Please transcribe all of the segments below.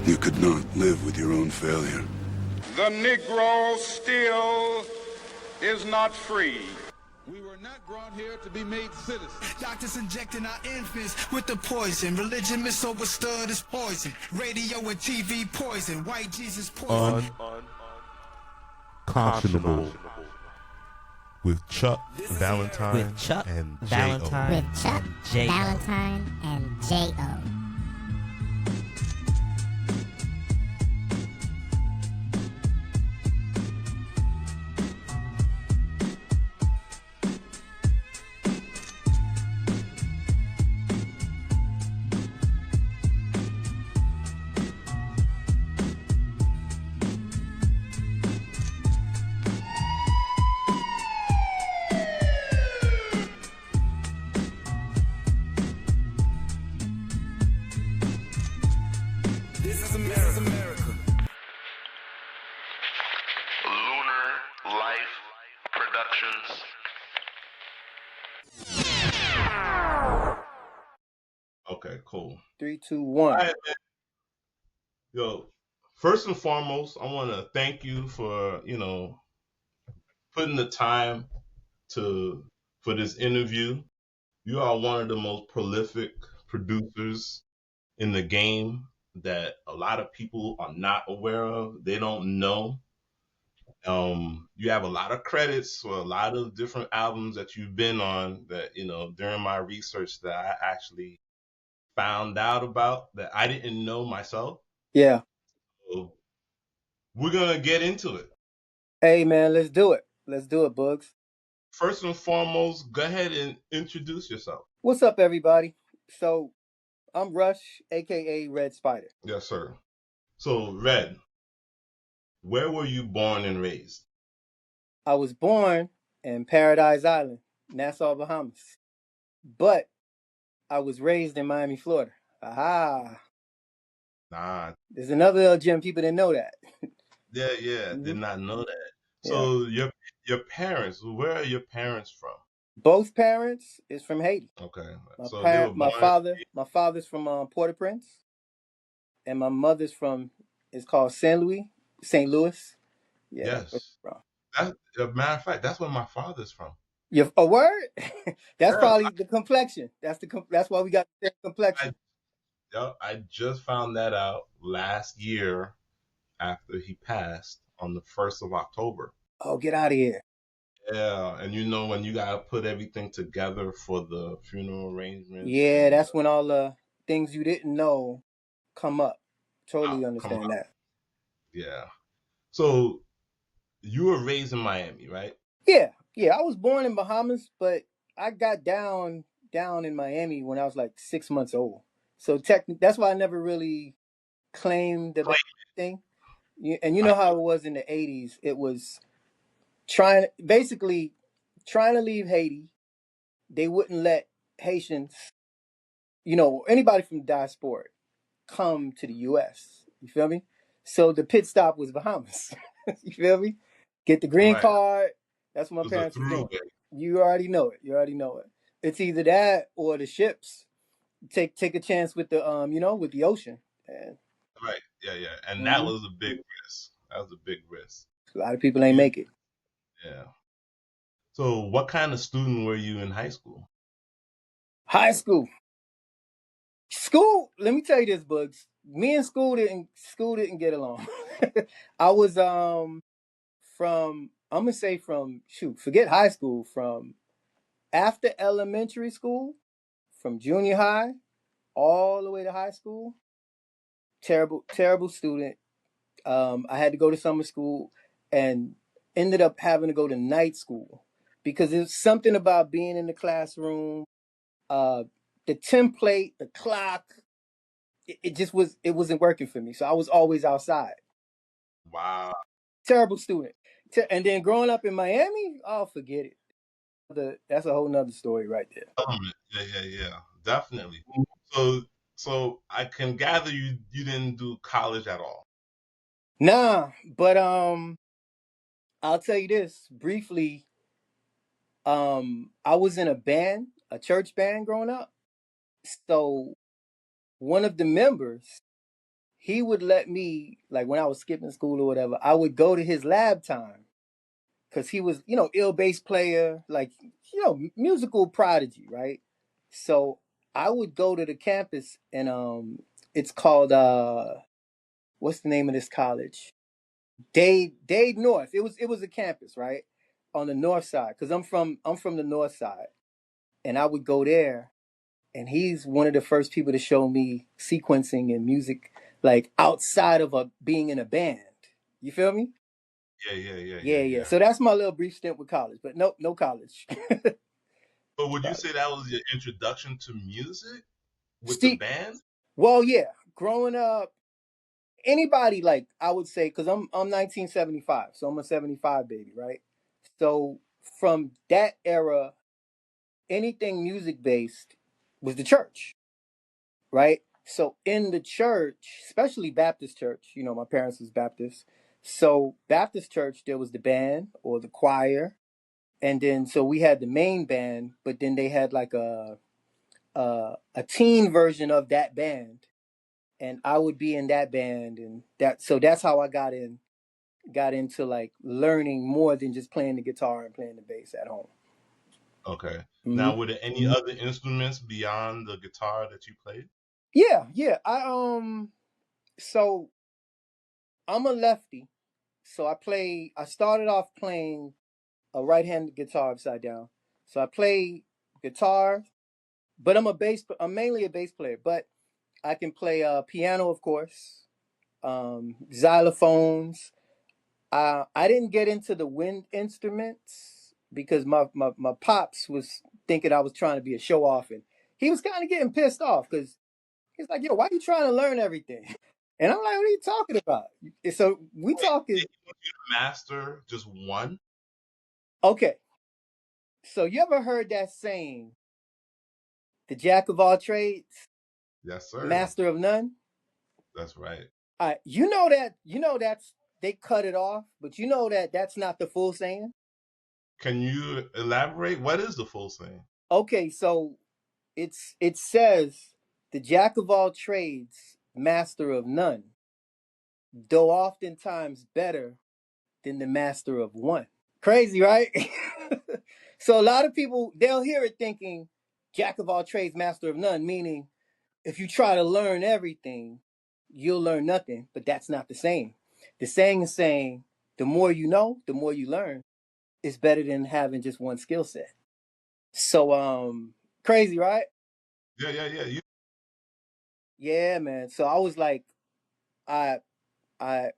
You could not live with your own failure. The Negro still is not free. We were not brought here to be made citizens. Doctors injecting our infants with the poison. Religion misunderstood as poison. Radio and TV poison. White Jesus poison. Unconscionable. With Chuck Valentine With Chuck and Valentine With Chuck and J.O. Valentine and J.O. Okay, cool. 3, 2, 1. All right, man. Yo, first and foremost, I want to thank you for, putting the time for this interview. You are one of the most prolific producers in the game that a lot of people are not aware of. They don't know. You have a lot of credits for a lot of different albums that you've been on that, during my research that I actually found out about that I didn't know myself. Yeah. So we're going to get into it. Hey, man, let's do it. Let's do it, Bugs. First and foremost, go ahead and introduce yourself. What's up, everybody? So, I'm Rush, a.k.a. Red Spyda. Yes, sir. So, Red, where were you born and raised? I was born in Paradise Island, Nassau, Bahamas. But I was raised in Miami, Florida. Aha. Nah. There's another gem. People didn't know that. Yeah. Mhm. Did not know that. So your parents, where are your parents from? Both parents is from Haiti. Okay. My father's from Port-au-Prince, and my mother's it's called St. Louis. Yeah. Yes. As a matter of fact, that's where my father's from. A word? That's probably the complexion. That's why we got the same complexion. I just found that out last year after he passed on the 1st of October. Oh, get out of here. Yeah, and when you gotta put everything together for the funeral arrangements. Yeah, that's when all the things you didn't know come up. Totally understand that. Yeah. So you were raised in Miami, right? Yeah. I was born in Bahamas, but I got down in Miami when I was like 6 months old. So that's why I never really claimed the thing. And you know how it was in the 80s. It was trying to leave Haiti. They wouldn't let Haitians, anybody from the diaspora come to the U.S. You feel me? So the pit stop was Bahamas. You feel me? Get the green card. That's what my parents were doing. You already know it. It's either that or the ships. Take a chance with the with the ocean. And, right. Yeah. And that was a big risk. A lot of people ain't make it. Yeah. So what kind of student were you in high school? High school. Let me tell you this, Bugs. Me and school didn't get along. I was forget high school, from after elementary school, from junior high all the way to high school. Terrible student. I had to go to summer school and ended up having to go to night school because there's something about being in the classroom, the template, the clock. It wasn't working for me. So I was always outside. Wow. Terrible student. And then growing up in Miami, oh, forget it. That's a whole nother story right there. Yeah. Definitely. So I can gather you didn't do college at all. Nah, but I'll tell you this briefly. I was in a church band growing up. So one of the members, he would let me, like when I was skipping school or whatever, I would go to his lab time because he was, ill bass player, like, musical prodigy, right? So I would go to the campus and it's called what's the name of this college? Dade North. It was a campus, right? On the north side. Because I'm from the north side. And I would go there and he's one of the first people to show me sequencing and music like outside of being in a band. You feel me? Yeah. Yeah. So that's my little brief stint with college, but no college. But would you College. say that was your introduction to music with the See, band? well, yeah, growing up, anybody like I would say because I'm 1975, so I'm a 75 baby, right? So from that era, anything music based was the church, right? So in the church, especially Baptist church, my parents was Baptist. So Baptist church, there was the band or the choir, and then so we had the main band, but then they had like a teen version of that band, and I would be in that band, and that's how I got into like learning more than just playing the guitar and playing the bass at home. Okay. Hmm. Now, were there any other instruments beyond the guitar that you played? Yeah. So I'm a lefty, so I started off playing a right-handed guitar upside down. So I play guitar, but I'm mainly a bass player, but I can play piano, of course, xylophones. I didn't get into the wind instruments because my pops was thinking I was trying to be a show off, and he was kind of getting pissed off because he's like, "Yo, why are you trying to learn everything?" And I'm like, "What are you talking about?" And so we Wait, talking. did you want you to master just one? Okay, so you ever heard that saying, "The jack of all trades, Yes, sir. master of none"? That's right. That's they cut it off, but that's not the full saying. Can you elaborate? What is the full saying? Okay, so it says the jack of all trades, master of none, though oftentimes better than the master of one. Crazy, right? So a lot of people they'll hear it thinking jack of all trades, master of none, meaning if you try to learn everything, you'll learn nothing. But that's not the saying. The saying is saying the more you know, the more you learn. It's better than having just one skill set. So crazy, right? Yeah. You Yeah, man. So I was like, I I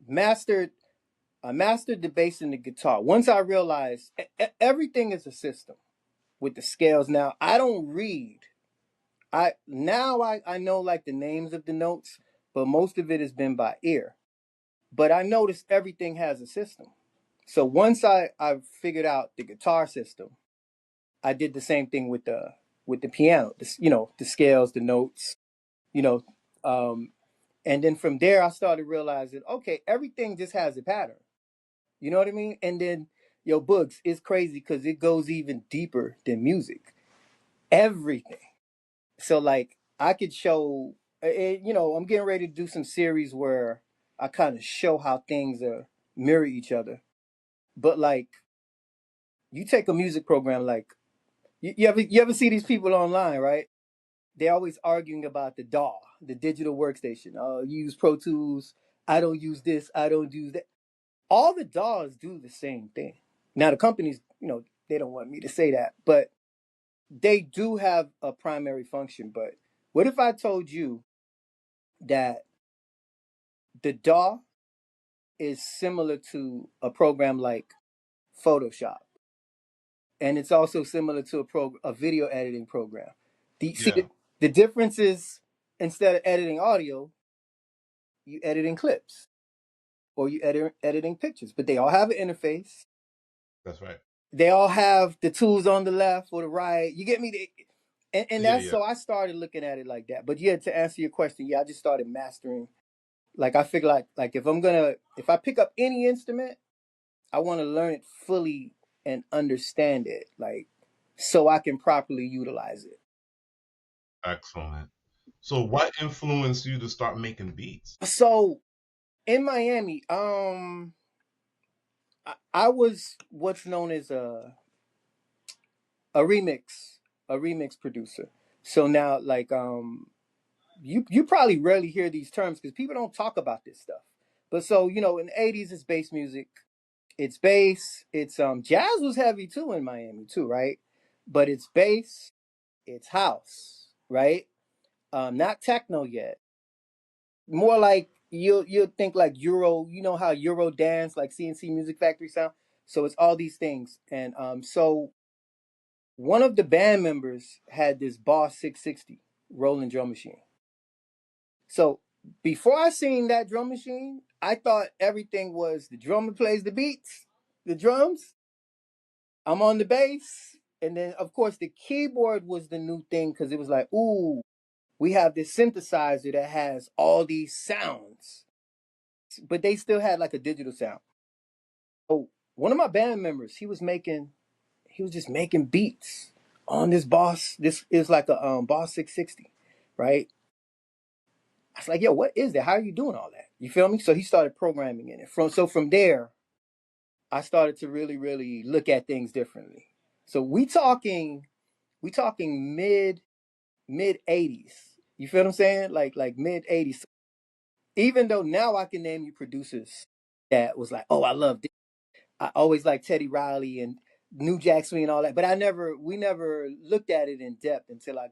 mastered I mastered the bass and the guitar. Once I realized everything is a system with the scales. Now I don't read. I know like the names of the notes, but most of it has been by ear. But I noticed everything has a system. So once I figured out the guitar system, I did the same thing with the piano. The scales, the notes, you know, um, and then from there I started realizing, okay, everything just has a pattern. You know what I mean? And then books is crazy because it goes even deeper than music. Everything. So like I could show, I'm getting ready to do some series where I kind of show how things mirror each other. But like you take a music program like you ever see these people online, right? They're always arguing about the DAW, the digital workstation. You use Pro Tools. I don't use this. I don't use that. All the DAWs do the same thing. Now the companies, they don't want me to say that, but they do have a primary function. But what if I told you that the DAW is similar to a program like Photoshop, and it's also similar to a video editing program. See yeah, the difference is instead of editing audio, you editing clips or you editing pictures, but they all have an interface. that's right. They all have the tools on the left or the right. You get me? And that's Yeah. so I started looking at it like that. But yeah, to answer your question, yeah, I just started mastering. Like I figure like if I pick up any instrument, I want to learn it fully and understand it, like so I can properly utilize it. Excellent. So what influenced you to start making beats? So in Miami, I was what's known as a remix a remix producer. So now, like, you probably rarely hear these terms because people don't talk about this stuff. But so in the '80s, it's bass music. It's bass. It's jazz was heavy too in Miami too, right? But it's bass. It's house, right? Not techno yet. More like you'll think like Euro. You know how Euro dance, like CNC Music Factory sound. So it's all these things, and so one of the band members had this Boss 660 rolling drum machine. So before I seen that drum machine, I thought everything was the drummer plays the beats, the drums, I'm on the bass, and then of course the keyboard was the new thing because it was like, ooh, we have this synthesizer that has all these sounds, but they still had like a digital sound. So one of my band members, he was just making beats on this Boss. This is like a Boss 660, right? I was like, yo, what is that? How are you doing all that? You feel me? So he started programming in it. From there, I started to really, really look at things differently. So we talking mid 80s. You feel what I'm saying? Like mid 80s. Even though now I can name you producers that was like, oh, I love this. I always like Teddy Riley and New Jack Swing and all that, but we never looked at it in depth until I,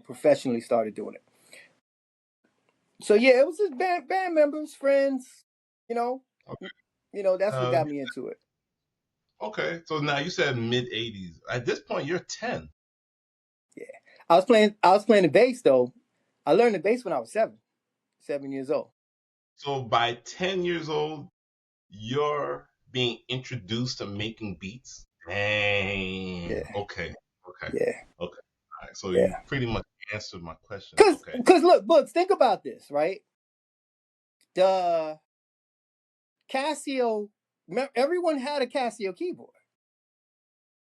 professionally started doing it. So yeah, it was just band members, friends, you know, Okay. that's what Uh, got me into it. okay. So now you said mid 80s. At this point, you're 10. Yeah, I was playing the bass though. I learned the bass when I was 7 years old. So by 10 years old, you're being introduced to making beats. Dang. Yeah, Okay. Okay. yeah, Okay. All right. So you yeah. pretty much answered my question. Cause, Okay. cause look, Books, think about this, right? The Casio, everyone had a Casio keyboard.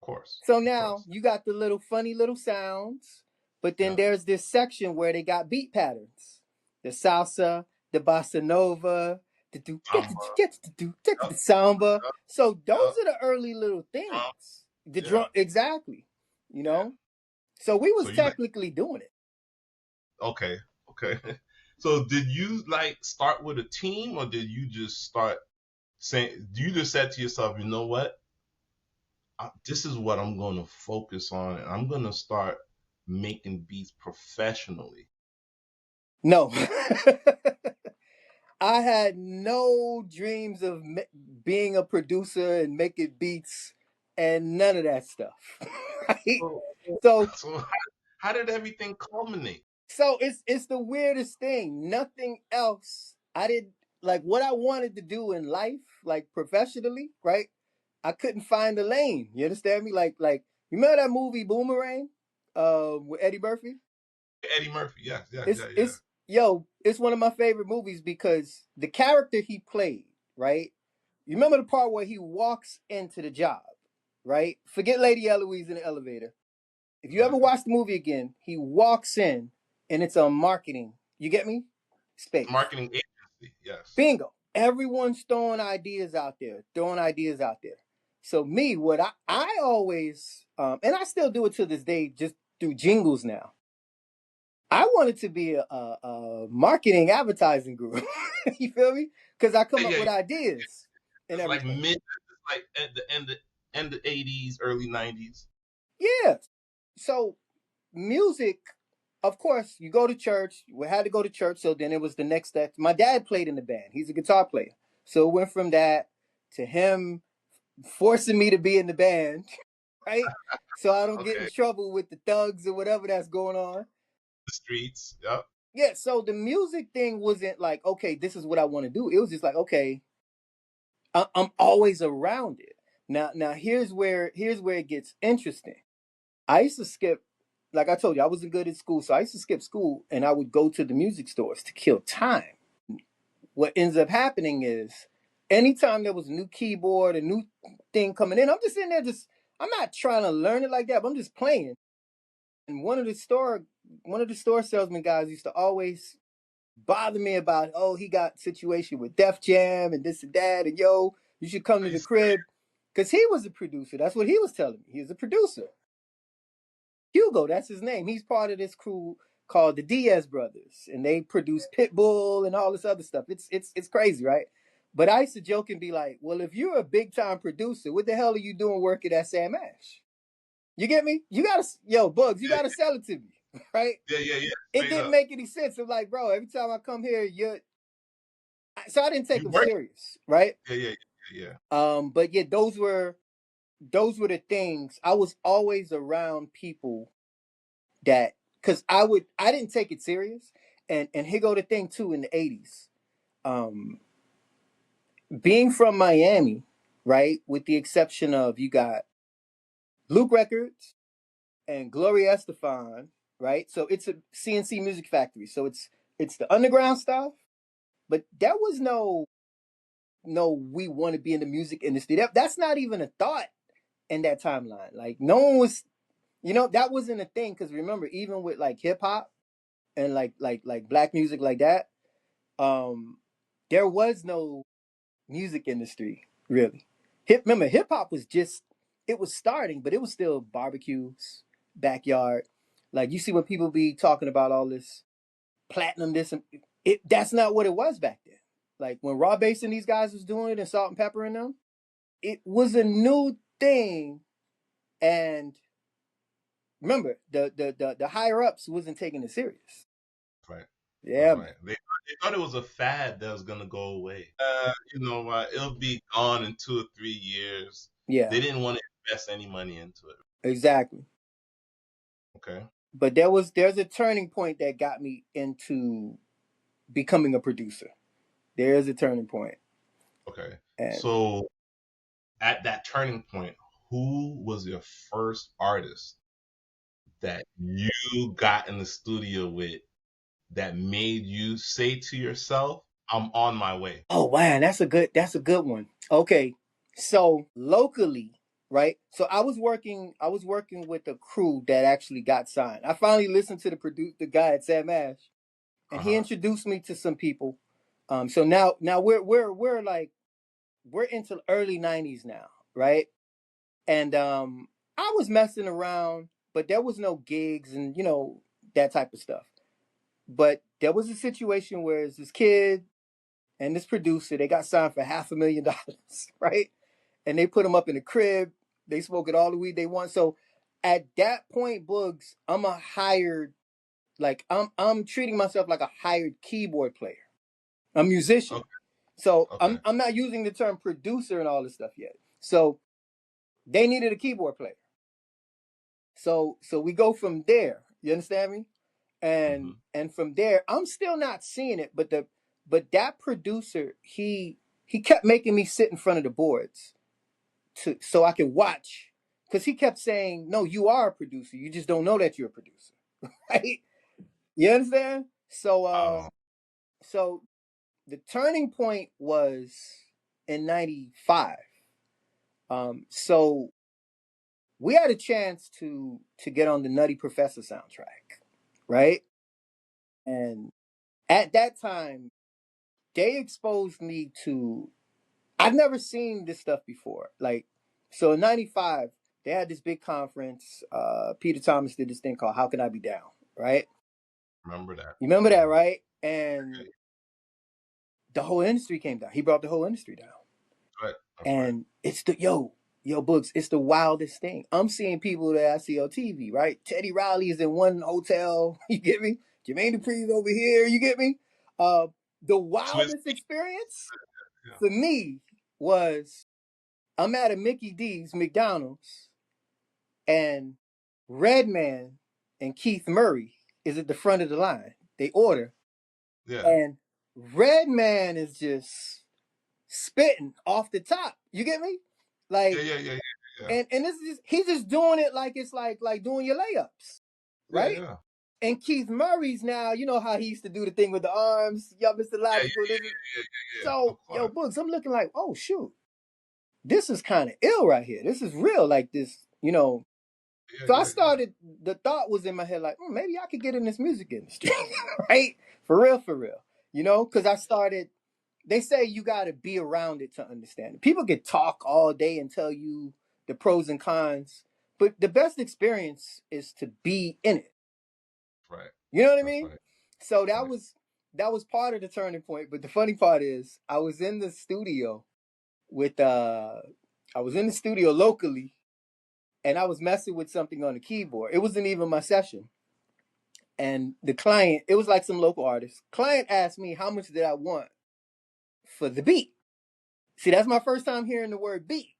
Of course. So Of now course. you got the little funny little sounds, but then Yeah. there's this section where they got beat patterns, the salsa, the bossa nova, the do get Samba. the do Yep. the samba. Yep. So those Yep. are the early little Drum. things. The Yeah. drum, exactly. You Yeah. know, so we So was you like, technically doing it. okay. Okay. So did you like start with a team, or did you just start saying, you just said to yourself, you know what? This is what I'm going to focus on, and I'm going to start making beats professionally. No, I had no dreams of being a producer and making beats and none of that stuff. Right? So, So so how did everything culminate? so it's the weirdest thing. Nothing else. I did like what I wanted to do in life, like professionally, right? I couldn't find the lane. You understand me? Like you remember that movie Boomerang, with Eddie Murphy? Eddie Murphy, yes, yeah, It's yeah, yeah. it's yo, it's one of my favorite movies because the character he played, right? You remember the part where he walks into the job, right? Forget Lady Eloise in the elevator. If you ever Right. watch the movie again, he walks in and it's a marketing. You get me? Space. Marketing agency, yes. Bingo. Everyone's throwing ideas out there. So me, what I always and I still do it to this day, just through jingles now. I wanted to be a marketing advertising guru. You feel me? Because I come Yeah, up yeah, with yeah. ideas and It's like everything. it's like at the end the 80s, early 90s. Yeah. So music, of course, you go to church. We had to go to church, so then it was the next step. My dad played in the band. He's a guitar player. So it went from that to him forcing me to be in the band, right? So I don't get in Okay, trouble with the thugs or whatever that's going on. the streets. Yep. Yeah, so the music thing wasn't like, okay, this is what I want to do. It was just like, okay, I'm always around it. Now here's where it gets interesting. I used to skip, like I told you, I wasn't good at school, so I used to skip school and I would go to the music stores to kill time. What ends up happening is anytime there was a new keyboard, a new thing coming in, I'm just in there I'm not trying to learn it like that, but I'm just playing. And one of the store one of the store salesman guys used to always bother me about, oh, he got situation with Def Jam and this and that, and yo, you should come to the crib. Because he was a producer. That's what he was telling me. He was a producer. Hugo, that's his name. He's part of this crew called the Diaz Brothers, and they produce Pitbull and all this other stuff. It's crazy, right? But I used to joke and be like, well, if you're a big time producer, what the hell are you doing working at Sam Ash? You get me? You gotta, yo, Bugs, you gotta sell it to me, right? Yeah. It didn't make any sense. I'm like, bro, every time I come here, so I didn't take them serious, right? Yeah. But yeah, those were the things. I was always around people that, because I didn't take it serious. And here go the thing too, in the 80s. Being from Miami, right? With the exception of, you got Luke Records and Gloria Estefan, right? So it's a CNC Music Factory. So it's the underground stuff, but there was no we want to be in the music industry. That's not even a thought in that timeline. Like, no one was, that wasn't a thing. Because remember, even with like hip hop and like black music like that, there was no music industry really. Remember, hip hop was just, it was starting, but it was still barbecues, backyard. Like, you see when people be talking about all this platinum, this and that's not what it was back then. Like when Raw Bass and these guys was doing it, and Salt and Pepper and them, it was a new thing. And remember, the higher ups wasn't taking it serious. Right. Yeah, right. They thought it was a fad that was gonna go away. It'll be gone in 2 or 3 years. Yeah, They didn't want to invest any money into it. exactly. Okay. But there's a turning point that got me into becoming a producer. There's a turning point. Okay. And So at that turning point, who was your first artist that you got in the studio with that made you say to yourself, I'm on my way? oh wow, that's a good one. Okay. So locally, right? So I was working with a crew that actually got signed. I finally listened to the guy at Sam Ash, and he introduced me to some people. So now we're like, we're into early 90s now, right? And I was messing around, but there was no gigs and that type of stuff. But there was a situation where it's this kid and this producer, they got signed for $500,000, right? And they put them up in a crib. They smoking all the weed they want. So at that point, Boogs, I'm a hired, like I'm treating myself like a hired keyboard player, a musician. Okay. So Okay. I'm not using the term producer and all this stuff yet. So they needed a keyboard player. So we go from there. You understand me? And from there, I'm still not seeing it, but that producer, he kept making me sit in front of the boards so I could watch, because he kept saying, no, you are a producer, you just don't know that you're a producer. Right? You understand? So the turning point was in 95. So we had a chance to get on the Nutty Professor soundtrack, right? And at that time, they exposed me to, I've never seen this stuff before. Like, so in 95, they had this big conference. Peter Thomas did this thing called How Can I Be Down, right? Remember that. You remember that, right? And the whole industry came down. He brought the whole industry down. Right. And it's yo, Books, it's the wildest thing. I'm seeing people that I see on TV, right? Teddy Riley is in one hotel, you get me? Jermaine Dupri's over here, you get me? The wildest experience for me was, I'm at a Mickey D's McDonald's, and Redman and Keith Murray is at the front of the line. They order. Yeah. And Redman is just spitting off the top. You get me? Like, Yeah. and this is he's just doing it like it's like doing your layups. Right? Yeah. And Keith Murray's now, you know how he used to do the thing with the arms, y'all Mr. Logical. Yeah. So, yo, Books, I'm looking like, oh shoot, this is kind of ill right here. This is real, like this, yeah, So I yeah, started. The thought was in my head like, maybe I could get in this music industry, right? For real, for real. You know, because I started. They say you got to be around it to understand it. People can talk all day and tell you the pros and cons, but the best experience is to be in it. right. You know what I That's mean? right. So Right. that was part of the turning point. But the funny part is, I was in the studio with I was in the studio locally, and I was messing with something on the keyboard. It wasn't even my session. And the client, it was like some local artist. Client asked me how much did I want for the beat. See, that's my first time hearing the word beat,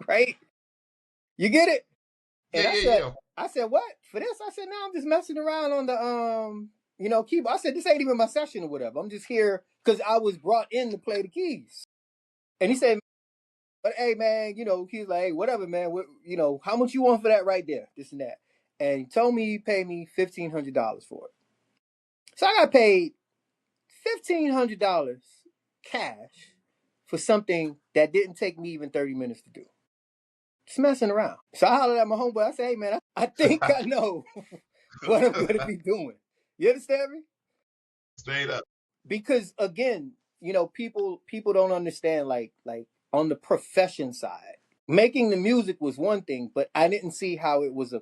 right? You get it? Yeah, And yeah, yeah. I said, what? For this? I said, no, I'm just messing around on the keyboard. I said, this ain't even my session or whatever. I'm just here because I was brought in to play the keys. And he said, but hey man, he's like, hey, whatever, man. How much you want for that right there? This and that. And he told me he paid me $1,500 for it. So I got paid $1,500 cash for something that didn't take me even 30 minutes to do. Just messing around. So I hollered at my homeboy. I said, hey man, I think I know what I'm gonna be doing. You understand me? Straight up. Because again, people don't understand like on the profession side. Making the music was one thing, but I didn't see how it was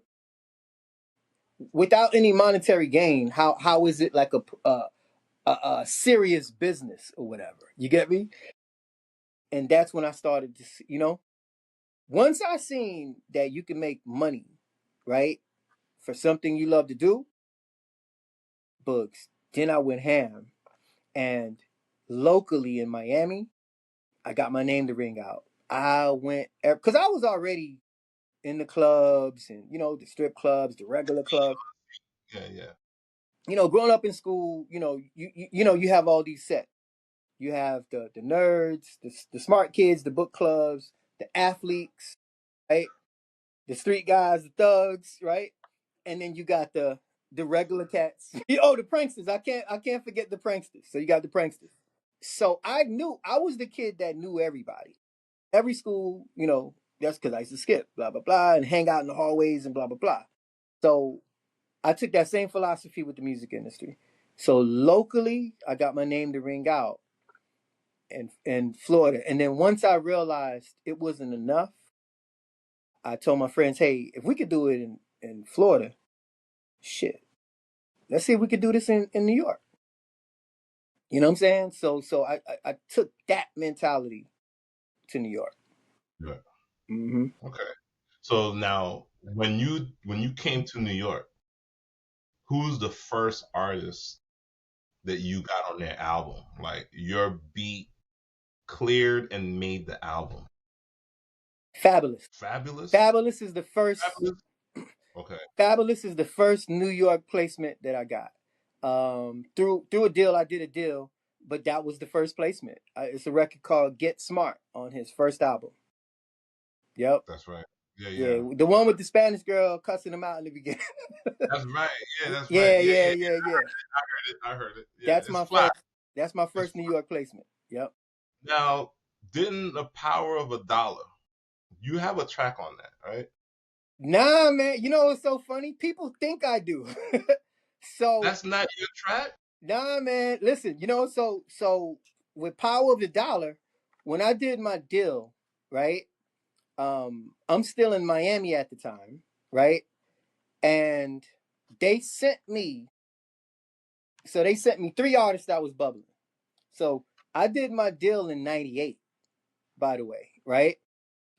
without any monetary gain. How is it like a serious business or whatever? You get me? And that's when I started to see, once I seen that you can make money, right, for something you love to do, books. Then I went ham, and locally in Miami, I got my name to ring out. I went because I was already in the clubs and the strip clubs, the regular clubs. Yeah, yeah. Growing up in school, you have all these sets. You have the nerds, the smart kids, the book clubs, the athletes, right? The street guys, the thugs, right? And then you got the regular cats. The pranksters. I can't forget the pranksters. So you got the pranksters. So I was the kid that knew everybody. Every school, that's because I used to skip, blah, blah, blah, and hang out in the hallways and blah, blah, blah. So I took that same philosophy with the music industry. So locally, I got my name to ring out in Florida. And then once I realized it wasn't enough, I told my friends, hey, if we could do it in Florida, shit, let's see if we could do this in New York. You know what I'm saying? So I took that mentality to New York. Yeah. Mm-hmm. Okay. So now, when you came to New York, who's the first artist that you got on their album? Like your beat cleared and made the album. Fabulous. Fabulous. Fabulous is the first. Fabulous. Okay. Fabulous is the first New York placement that I got. Through a deal, I did a deal, but that was the first placement. It's a record called "Get Smart" on his first album. Yep. That's right. Yeah, Yeah, yeah. the one with the Spanish girl cussing him out in the beginning. That's right. Yeah, that's right. Yeah, Yeah, yeah, yeah, yeah. yeah, yeah. I heard it. I heard it. Yeah, That's it's my fly. first. That's my It's first New York placement. Yep. now. Didn't the power of a dollar? You have a track on that, right? Nah, man. You know what's so funny? People think I do. So That's not your track. nah, man. Listen, so with Power of the Dollar, when I did my deal, right? I'm still in Miami at the time, right? And they sent me, they sent me three artists that was bubbling. So I did my deal in '98, by the way, right?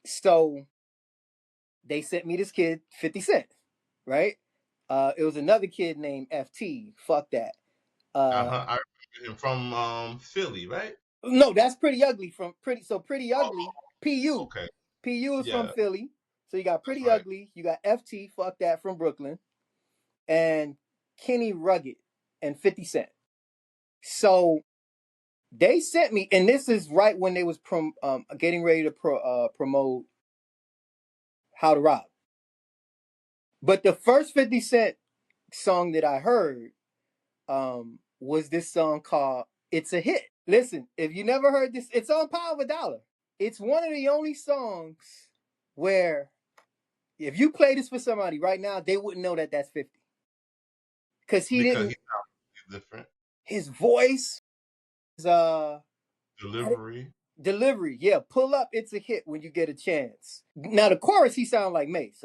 So they sent me this kid, 50 Cent, right? It was another kid named FT. Fuck that. Uh Uh, huh. I remember him from Philly, right? no, that's Pretty Ugly from Pretty Oh, Ugly. PU. okay. PU is from Yeah, Philly. So you got that's Pretty right. Ugly. You got FT. Fuck that from Brooklyn. And Kenny Rugged and 50 Cent. So they sent me, and this is right when they was getting ready to promote How to Rob. But the first 50 Cent song that I heard was this song called "It's a Hit." Listen, if you never heard this, it's on Power of a Dollar. It's one of the only songs where If you play this for somebody right now, they wouldn't know that that's 50. Because he Because didn't. he sounds different. His voice, his Delivery. delivery, yeah. Pull up, it's a hit when you get a chance. Now the chorus, he sound like Mace.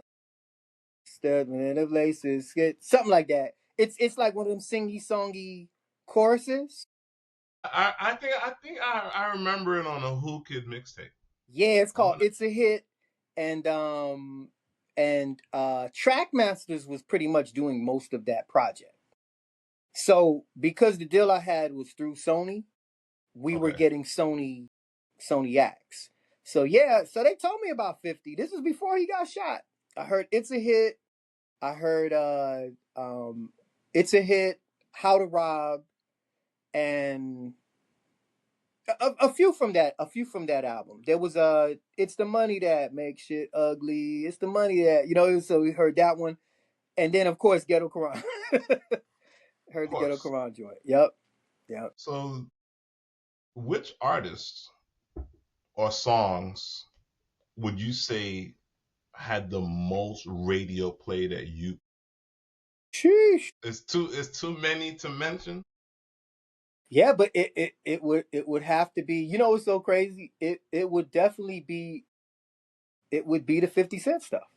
The places, something like that. It's like one of them singy songy choruses. I remember it on a Who Kid mixtape. Yeah, it's I called wanna, "It's a Hit," and Trackmasters was pretty much doing most of that project. So because the deal I had was through Sony, we were okay. getting Sony acts. So yeah, so they told me about 50. This is before he got shot. I heard "It's a Hit." I heard "It's a Hit," "How to Rob," and a few from that album. There was "It's the Money That Makes Shit Ugly." It's the money that So we heard that one, and then of course Ghetto Quran. Of Heard the Ghetto course. Quran joint. Yep, yep. So, which artists or songs would you say had the most radio play that you? Sheesh. It's too many to mention. Yeah, but it would have to be. You know what's so crazy? It would definitely be. It would be the 50 Cent stuff.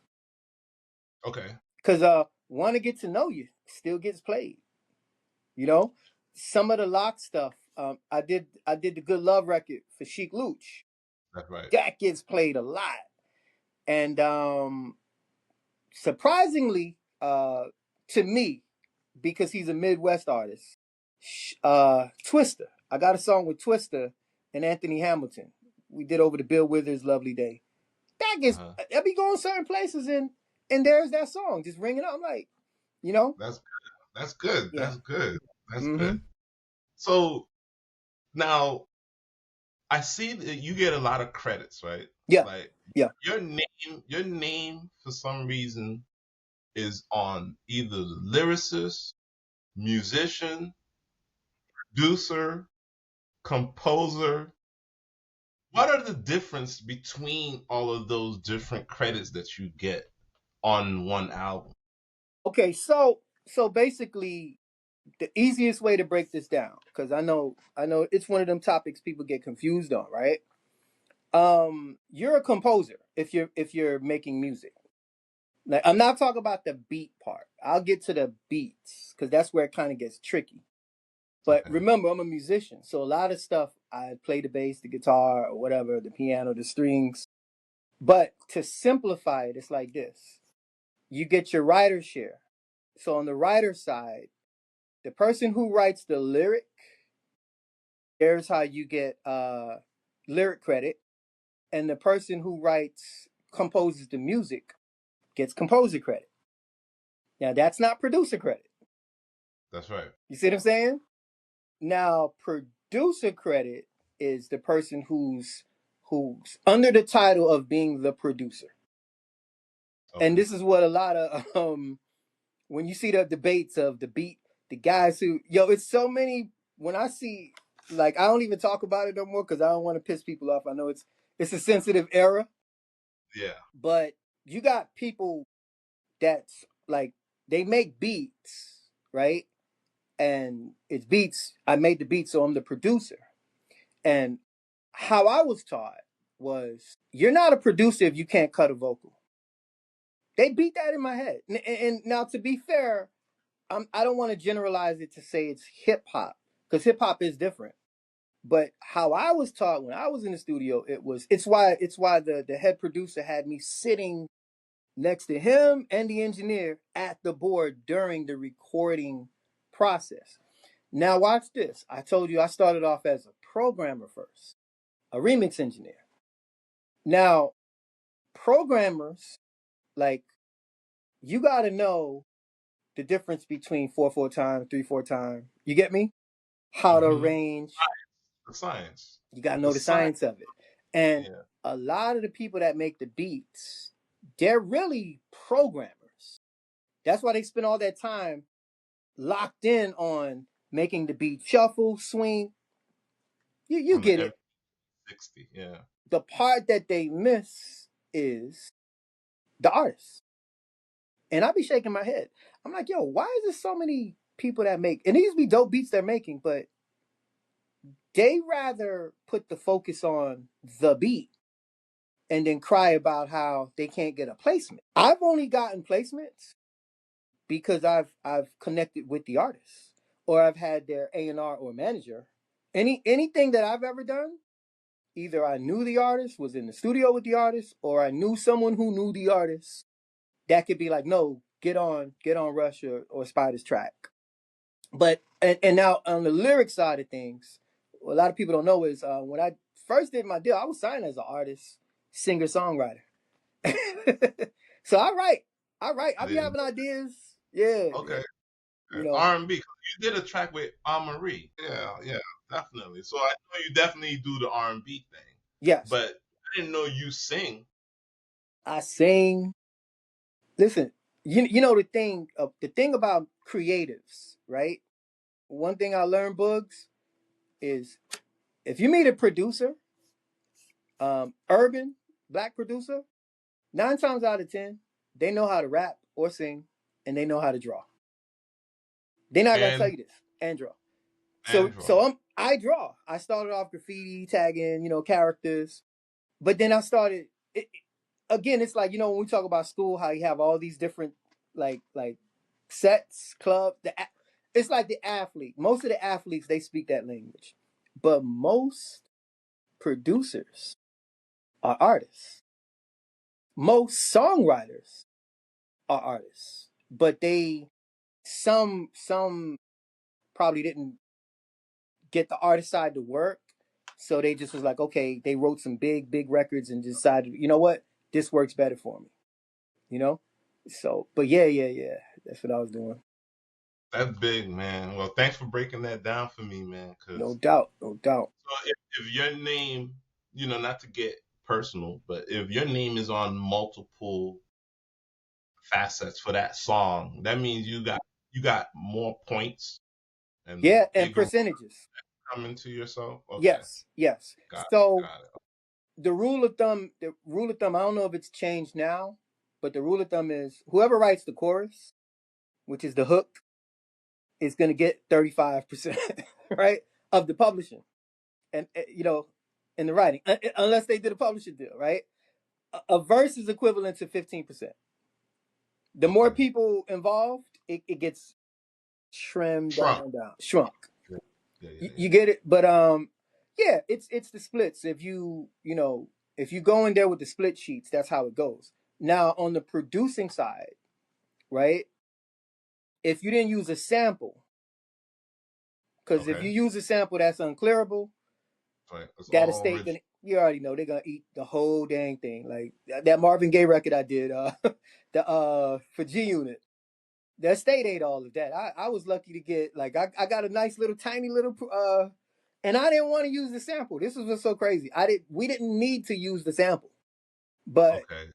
Okay. Cause "Want to Get to Know You" still gets played. You know, some of the Lock stuff. I did the Good Love record for Chic Luch. That's right. That gets played a lot, and surprisingly, to me, because he's a Midwest artist, Twister. I got a song with Twister and Anthony Hamilton. We did over the Bill Withers "Lovely Day." That gets. Uh-huh. I be going certain places and there's that song just ringing up. I'm like, you know, That's good. yeah. That's good. That's Mm-hmm. good. So now I see that you get a lot of credits, right? Yeah. Like Yeah. your name for some reason is on either the lyricist, musician, producer, composer. What are the difference between all of those different credits that you get on one album? Okay. So basically, the easiest way to break this down, because I know it's one of them topics people get confused on, right? You're a composer if you're making music. Like, I'm not talking about the beat part. I'll get to the beats because that's where it kind of gets tricky. But Okay. remember, I'm a musician, so a lot of stuff I play the bass, the guitar, or whatever, the piano, the strings. But to simplify it, it's like this: you get your writer share. So on the writer side, the person who writes the lyric, there's how you get lyric credit, and the person who composes the music gets composer credit. Now that's not producer credit. That's right. You see what I'm saying? Now producer credit is the person who's under the title of being the producer. And Okay. this is what a lot of when you see the debates of the guys who it's so many. When I see, like, I don't even talk about it no more because I don't want to piss people off. I know it's a sensitive era, Yeah. but you got people that's like, they make beats, right? And it's beats. I made the beat, so I'm the producer. And how I was taught was, you're not a producer if you can't cut a vocal. They beat that in my head. And now, to be fair, I don't want to generalize it to say it's hip hop, because hip hop is different. But how I was taught when I was in the studio, it's why the head producer had me sitting next to him and the engineer at the board during the recording process. Now watch this. I told you I started off as a programmer first, a remix engineer. Now, programmers, like, you got to know the difference between 4/4 time, 3/4 time. You get me? How to Mm-hmm. arrange. The science. You got to The know the science. science of it. And Yeah. a lot of the people that make the beats, they're really programmers. That's why they spend all that time locked in on making the beat shuffle, swing. You On the get it. M60. Yeah. The part that they miss is the artist. And I be shaking my head. I'm like, yo, why is there so many people that make, and these be dope beats they're making, but they rather put the focus on the beat and then cry about how they can't get a placement. I've only gotten placements because I've connected with the artists or I've had their A&R or manager. Anything that I've ever done, either I knew the artist, was in the studio with the artist, or I knew someone who knew the artist that could be like, no, get on Rush or Spyda's track. But and now on the lyric side of things, what a lot of people don't know is when I first did my deal, I was signed as an artist, singer, songwriter. So I be having ideas. Yeah, yeah. Okay. You know, R&B. You did a track with Marie. Yeah, yeah, definitely. So I know you definitely do the R&B thing, yes, but I didn't know you sing. I sing. Listen, you know the thing about creatives, right? One thing I learned, Bugs, is if you meet a producer, urban black producer, 9 times out of 10, they know how to rap or sing, and they know how to draw. They're not gonna tell And you this and draw. So Andrew. so I draw. I started off graffiti, tagging, characters, but then I started. Again, it's like when we talk about school, how you have all these different like sets, club. It's like the athlete. Most of the athletes they speak that language, but most producers are artists. Most songwriters are artists, but some probably didn't get the artist side to work, so they just was like, okay, they wrote some big records and decided, you know what, this works better for me, you know. So, but yeah, that's what I was doing. That's big, man. Well, thanks for breaking that down for me, man. No Because doubt, no doubt. so if your name, not to get personal, but if your name is on multiple facets for that song, that means you got more points and Yeah, and bigger percentages. coming to yourself. Okay, Yes. got So got it. the rule of thumb, I don't know if it's changed now, but the rule of thumb is whoever writes the chorus, which is the hook, is going to get 35%, right, of the publishing, and in the writing, unless they did a publishing deal, right? A verse is equivalent to 15%. The more Okay, people involved, it gets trimmed Trump. down, shrunk. Yeah, yeah, You, yeah, you yeah. get it, but yeah, it's the splits. If you go in there with the split sheets, that's how it goes. Now on the producing side, right? If you didn't use a sample, because if Okay, you use a sample that's unclearable, right. It's that all estate original. gonna, you already know they're gonna eat the whole dang thing. Like that Marvin Gaye record I did, the for G Unit. The estate ate all of that. I was lucky to get like I got a nice little tiny little and I didn't want to use the sample. This was what's so crazy. We didn't need to use the sample, but Okay,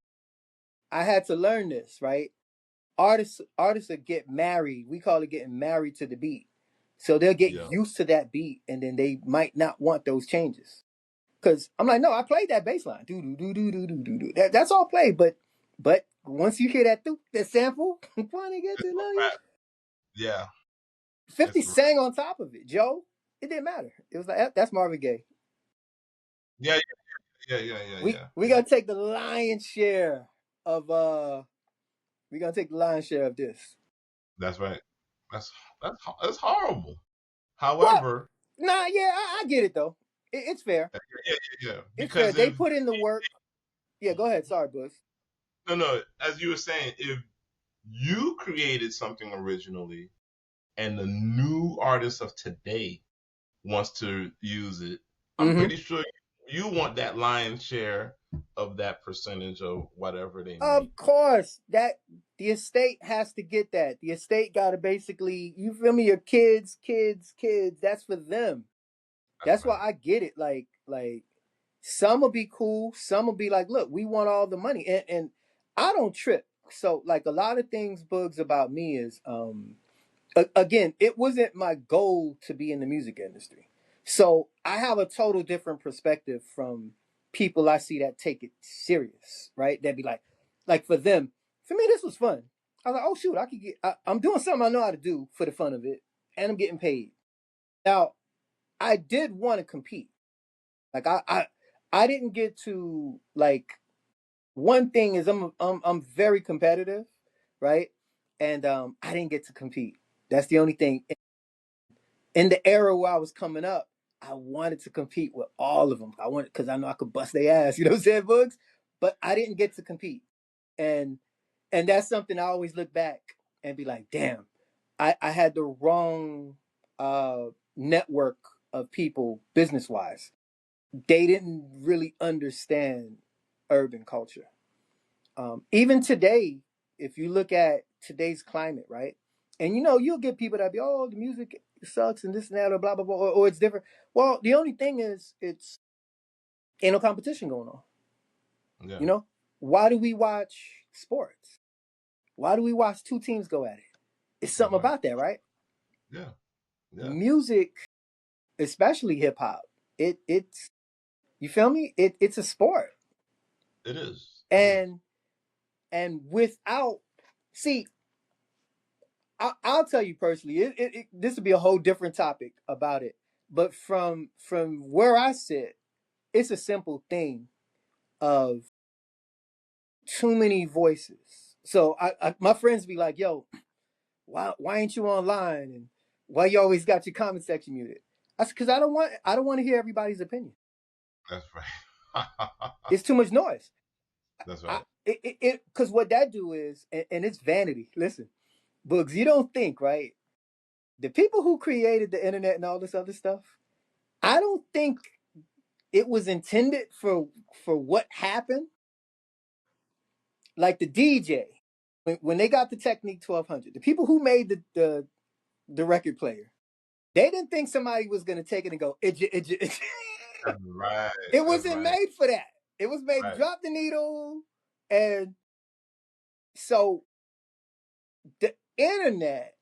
I had to learn this, right? Artists that get married, we call it getting married to the beat. So they'll get yeah, used to that beat and then they might not want those changes. Cause I'm like, no, I played that bass line. Do do do do do do do do. That's all played, but once you hear that sample, wanna get it's to know a you. rap. Yeah, 50 it's a rap. sang on top of it, Joe. It didn't matter. It was like that's Marvin Gaye. Yeah, yeah, yeah, yeah, We yeah, we yeah. gonna take the lion's share of we gonna take the lion's share of this. That's right. That's horrible. What? However, Nah, yeah, I get it though. It's fair. yeah, yeah, yeah, yeah. It's fair. Because They if put in the work. Yeah, go ahead. Sorry, Buzz. no, as you were saying, if you created something originally and the new artist of today wants to use it, I'm Mm-hmm. pretty sure you want that lion's share of that percentage of whatever they make. Of course, that the estate has to get that. The estate got to basically, you feel me? Your kids. That's for them. That's That's why right. I get it. Like some will be cool. Some will be like, look, we want all the money, and I don't trip. So like a lot of things, Bugs, about me is again, it wasn't my goal to be in the music industry. So I have a total different perspective from people I see that take it serious, right? That be like for them, for me, this was fun. I was like, oh shoot, I could get. I'm doing something I know how to do for the fun of it, and I'm getting paid. Now, I did want to compete. Like I didn't get to like. One thing is I'm very competitive, right? And I didn't get to compete. That's the only thing. In the era where I was coming up, I wanted to compete with all of them. I wanted because I know I could bust their ass. You know what I'm saying, Bugs? But I didn't get to compete, and that's something I always look back and be like, damn, I had the wrong uh, network of people business wise. They didn't really understand urban culture. Even today, if you look at today's climate, right? And you'll get people that be, oh, the music sucks and this and that, or blah blah blah, or it's different. Well, the only thing is, it's ain't no competition going on. Yeah. You know, why do we watch sports? Why do we watch two teams go at it? It's something Right. about that, right? Yeah. Yeah. Music, especially hip hop, it's you feel me? It's a sport, It is. It is. and without see, I'll tell you personally, this would be a whole different topic about it. But from where I sit, it's a simple thing of too many voices. So my friends be like, "Yo, why ain't you online? And why you always got your comment section muted?" I said, "Because I don't want to hear everybody's opinion. That's right. It's too much noise. That's I right. it because what that do is, and it's vanity. Listen, Books, you don't think, right? The people who created the internet and all this other stuff, I don't think it was intended for what happened. Like the DJ, when they got the Technique 1200, the people who made the record player, they didn't think somebody was gonna take it and go it. That's right. It That's wasn't right. made for that. It was made to Right. drop the needle, and so the internet,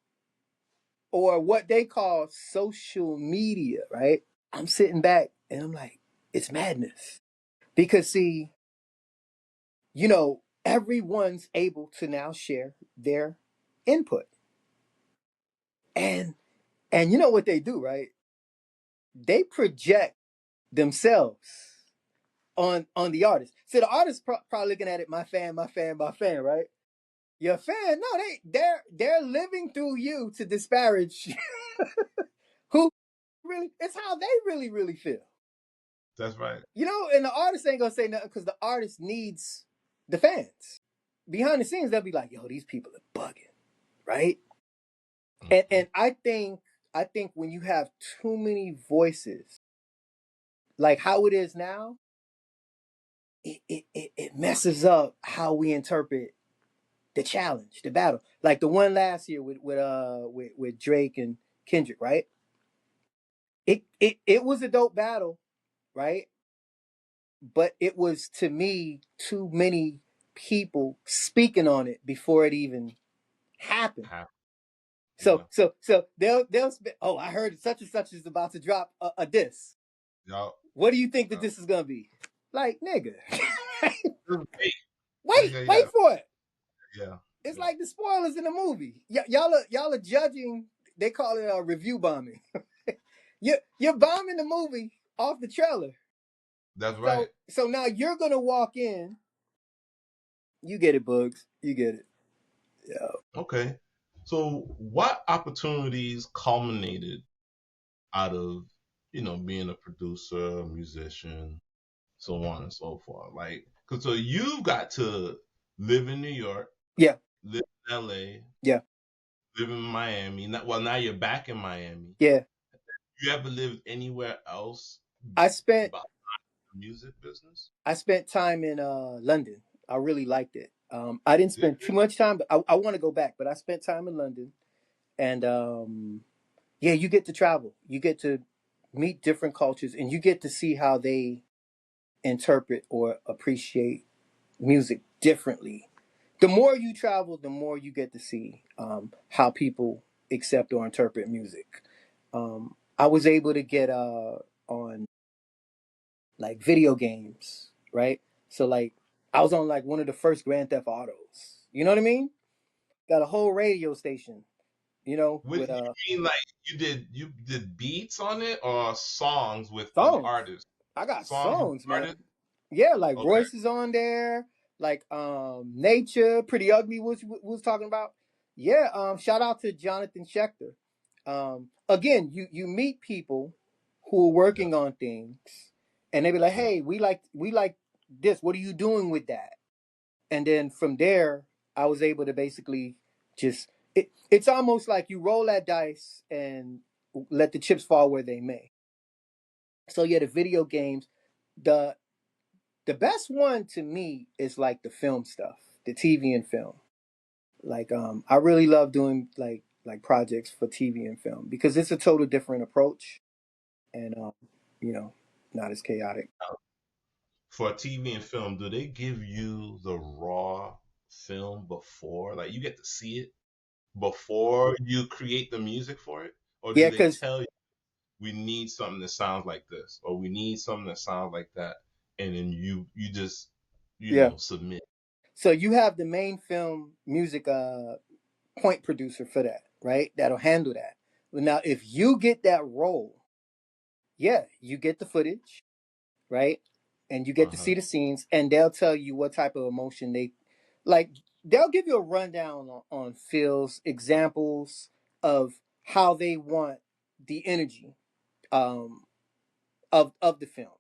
or what they call social media, right? I'm sitting back and I'm like, it's madness. Because see, everyone's able to now share their input. And you know what they do, right? They project themselves on the artist. So the artist probably looking at it, my fan, my fan, my fan, right? Your fan, no, they're living through you to disparage who really, it's how they really, really feel. That's right. And the artist ain't gonna say nothing because the artist needs the fans. Behind the scenes, they'll be like, "Yo, these people are bugging," right? And Mhm. and I think when you have too many voices, like how it is now, it messes up how we interpret the challenge, the battle. Like the one last year with Drake and Kendrick, right? It was a dope battle, right? But it was, to me, too many people speaking on it before it even happened. Half. So Yeah. so so they'll oh, I heard such and such is about to drop a diss. Y'all. What do you think that this is gonna be? Like, nigga. Just wait. wait, You wait got. for it. Yeah. It's Yeah. like the spoilers in the movie. Y'all are judging. They call it review bombing. You're bombing the movie off the trailer. That's right. So now you're gonna walk in. You get it, Bugs. You get it. Yeah. Okay. So, what opportunities culminated out of being a producer, a musician, so on and so forth? Like, cause so you've got to live in New York, Yeah. live in LA, Yeah. live in Miami. Now you're back in Miami. Yeah. You ever lived anywhere else I spent about the music business? I spent time in London. I really liked it. I didn't Did spend too you? much time, but I want to go back. But I spent time in London, and yeah, you get to travel. You get to meet different cultures, and you get to see how they interpret or appreciate music differently. The more you travel, the more you get to see how people accept or interpret music. I was able to get on like video games, right? So like I was on like one of the first Grand Theft Autos. You know what I mean? Got a whole radio station, What with you mean? Like you did beats on it or songs with other songs. artists? I got Songs with songs, man. artists. Yeah, like Okay. Royce is on there, like Nature, Pretty Ugly was talking about. Yeah, shout out to Jonathan Schechter. Again, you meet people who are Yeah. working on things, and they be like, Yeah. "Hey, we like this. What are you doing with that?" And then from there, I was able to basically just it's almost like you roll that dice and let the chips fall where they may. So yeah, the video games, the the best one to me is like the film stuff, the TV and film. Like I really love doing like projects for TV and film because it's a total different approach and you know, not as chaotic. For TV and film, do they give you the raw film before? Like you get to see it before you create the music for it? Or do Yeah, they cuz tell you we need something that sounds like this or we need something that sounds like that and then you just yeah. submit. So you have the main film music point producer for that, right? That'll handle that. But now if you get that role, yeah, you get the footage, right? And you get to Uh-huh. see the scenes, and they'll tell you what type of emotion they like. They'll give you a rundown on feels, examples of how they want the energy um, of the film,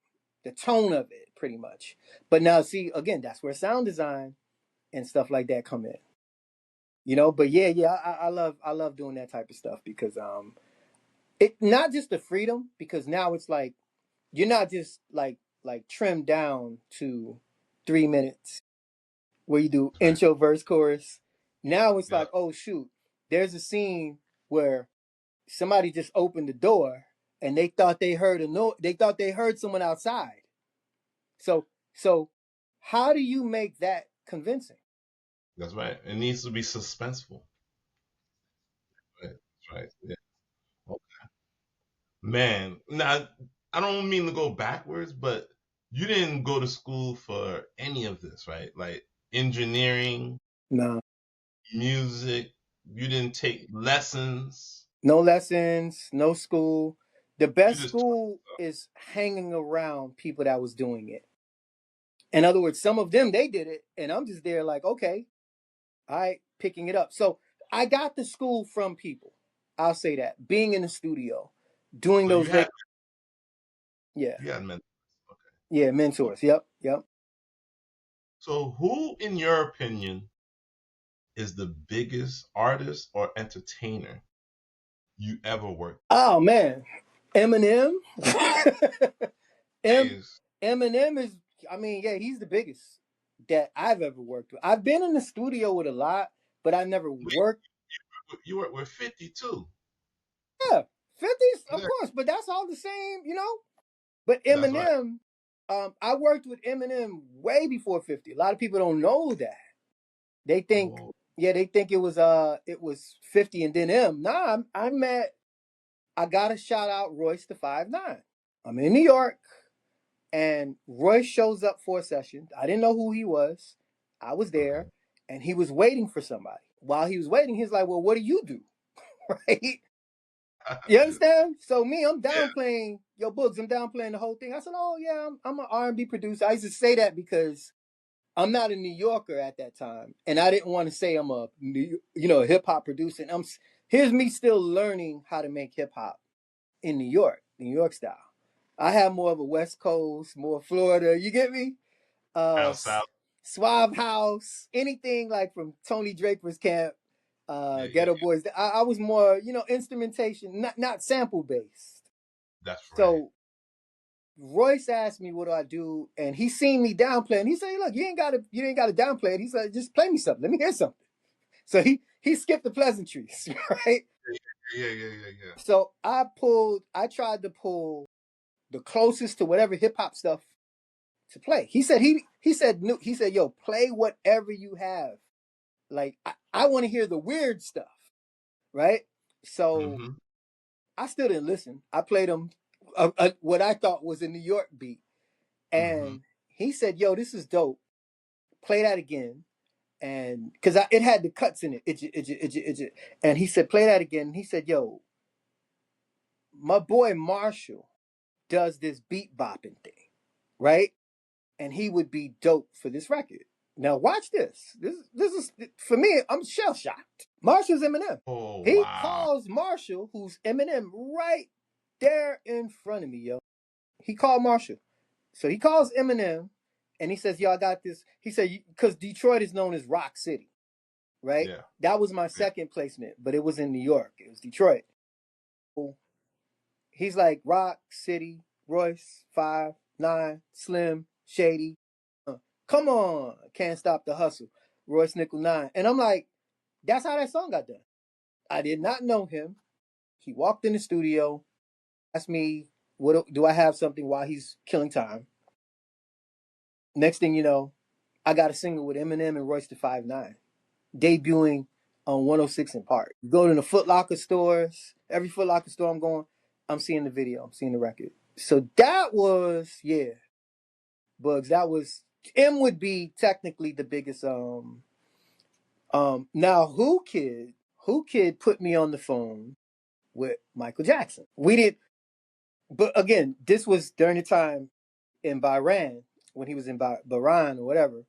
the tone of it, pretty much. But now, see, again, that's where sound design and stuff like that come in. But yeah, I love doing that type of stuff because it not just the freedom because now it's like you're not just like trimmed down to 3 minutes where you do Right. intro verse chorus. Now it's Yeah. like, oh shoot, there's a scene where somebody just opened the door and they thought they heard they thought they heard someone outside. So how do you make that convincing? That's right. It needs to be suspenseful. Right. That's right. Yeah. Oh, man, now I don't mean to go backwards, but you didn't go to school for any of this, right? Like engineering, No, music, you didn't take lessons. no lessons, no school. The You best just school is hanging around people that was doing it. In other words, some of them they did it, and I'm just there like, okay, all right, picking it up. So I got the school from people. I'll say that. Being in the studio, doing so you those had yeah, you had mentors. Okay. yeah, Cool. mentors. Yep, yep. So who in your opinion is the biggest artist or entertainer you ever worked Oh man, Eminem. with? M Eminem is. I mean, yeah, he's the biggest that I've ever worked with. I've been in the studio with a lot, but I never worked. You worked with 52. Yeah, 50s, of Yeah, course, but that's all the same. But that's right. Eminem, I worked with Eminem way before 50. A lot of people don't know that. They think, Oh, yeah, they think it was 50 and then M. Nah, I got to shout out Royce the 5'9". I'm in New York and Royce shows up for a session. I didn't know who he was. I was okay. there and he was waiting for somebody. While he was waiting, he's like, well, what do you do? Right? You understand? So me, I'm Yeah. downplaying your books. I'm downplaying the whole thing. I said, "Oh yeah, I'm an R&B producer." I used to say that because I'm not a New Yorker at that time, and I didn't want to say I'm a hip hop producer. And here's me still learning how to make hip hop in New York style. I have more of a West Coast, more Florida. You get me? Down south. Suave House, anything like from Tony Draper's camp, Yeah, yeah, Ghetto Boys. I was more, instrumentation, not sample based. that's right. So Royce asked me what do I do, and he seen me downplay, and he said, "Look, you ain't got to downplay it." He said, "Just play me something. Let me hear something." So he skipped the pleasantries, right? Yeah, yeah, yeah, yeah. So I tried to pull the closest to whatever hip hop stuff to play. He said, "Yo, play whatever you have. Like I want to hear the weird stuff, right?" So Mm-hmm. I still didn't listen. I played him what I thought was a New York beat, Mm-hmm. and he said, "Yo, this is dope. Play that again." and because it had the cuts in it. And he said, play that again. And he said, yo, my boy Marshall does this beat bopping thing, right? And he would be dope for this record. Now watch this. This is for me. I'm shell shocked. Marshall's Eminem. Oh He wow. calls Marshall, who's Eminem, right there in front of me, yo. He called Marshall. So he calls Eminem, and he says, "Yo, I got this." He said, "Because Detroit is known as Rock City, right? Yeah. That was my second placement, but it was in New York. It was Detroit." He's like Rock City, Royce, 5 9, Slim, Shady. Come on, can't stop the hustle, Royce Nickel 9. And I'm like, that's how that song got done. I did not know him. He walked in the studio, asked me, "What do I have something while he's killing time?" Next thing you know, I got a single with Eminem and Royce the 5 9, debuting on 106 in Park. Go to the Foot Locker stores. Every Foot Locker store I'm going, I'm seeing the video. I'm seeing the record. So that was, yeah, Bugs. That was M would be technically the biggest. Now Who Kid put me on the phone with Michael Jackson. We did, but again, this was during the time in Bahrain when he was in Bahrain or whatever,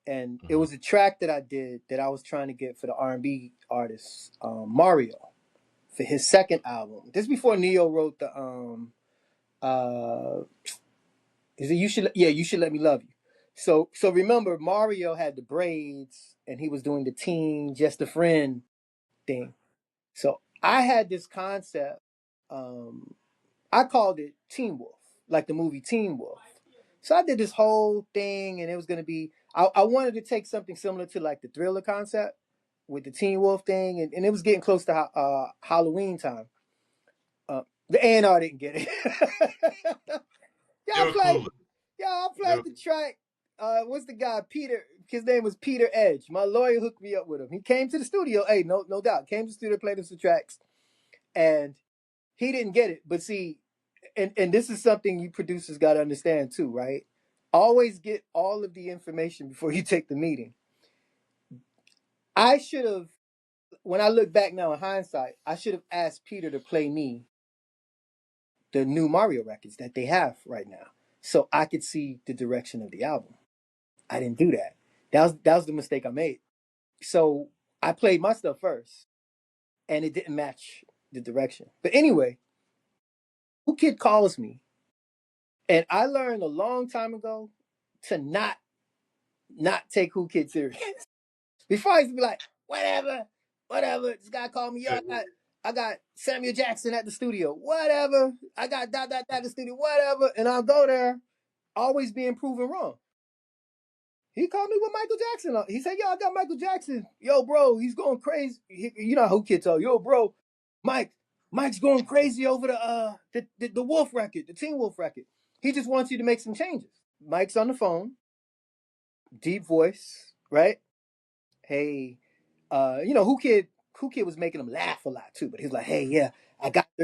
and it was a track that I did that I was trying to get for the R&B artist Mario for his second album. This before Neo wrote the uh is it you should let me love you. So remember Mario had the braids and he was doing the teen just a friend thing. So I had this concept. Um, I called it Teen Wolf, like the movie Teen Wolf. So I did this whole thing, and it was going to be. I wanted to take something similar to like the Thriller concept with the Teen Wolf thing, and it was getting close to Halloween time. The A&R didn't get it. They y'all were played, cool. y'all They played were, the track. What's the guy? Peter. His name was Peter Edge. My lawyer hooked me up with him. He came to the studio. Hey, no doubt, came to the studio, played us the tracks, and he didn't get it. But see, and this is something you producers got to understand too, right? Always get all of the information before you take the meeting. I should have, when I look back now in hindsight, I should have asked Peter to play me the new Mario records that they have right now, so I could see the direction of the album. I didn't do that. That was the mistake I made. So I played my stuff first, and it didn't match the direction. But anyway, Who Kid calls me, and I learned a long time ago to not take Who Kid serious. Before I used to be like, whatever. This guy called me, yo, I got Samuel Jackson at the studio, whatever. I got dot at the studio, whatever. And I'll go there, always being proven wrong. He called me with Michael Jackson. He said, yo, I got Michael Jackson. Yo, bro, he's going crazy. You know Who Kid told, yo, bro, Mike's going crazy over the Wolf record, the Teen Wolf record. He just wants you to make some changes. Mike's on the phone, deep voice, right? Hey, Who Kid was making him laugh a lot too, but he's like, hey, yeah,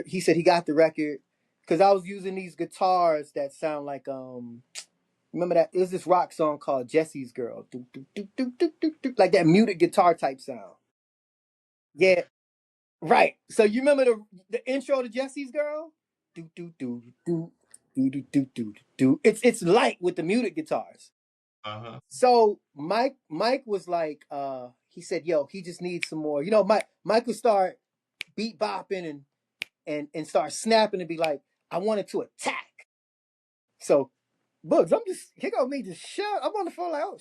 he said he got the record because I was using these guitars that sound like remember that it was this rock song called Jesse's Girl, like that muted guitar type sound. Yeah, right. So you remember the intro to Jesse's Girl? Do do do do do do do do do. It's light with the muted guitars. uh-huh. So Mike was like, he said, yo, he just needs some more. Mike would start beat bopping and start snapping and be like, I wanted to attack. So Bugs, I'm just here go me just shout. I'm on the phone like, oh,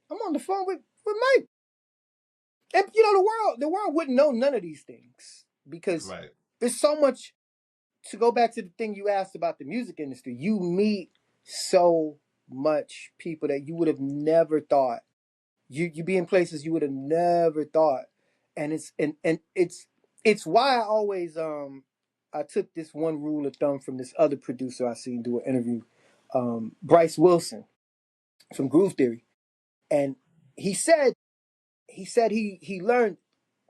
I'm on the phone with Mike. And the world wouldn't know none of these things because Right. there's so much to go back to the thing you asked about the music industry. You meet so much people that you would have never thought. You be in places you would have never thought. And it's why I always I took this one rule of thumb from this other producer I seen do an interview, Bryce Wilson from Groove Theory. And he said he learned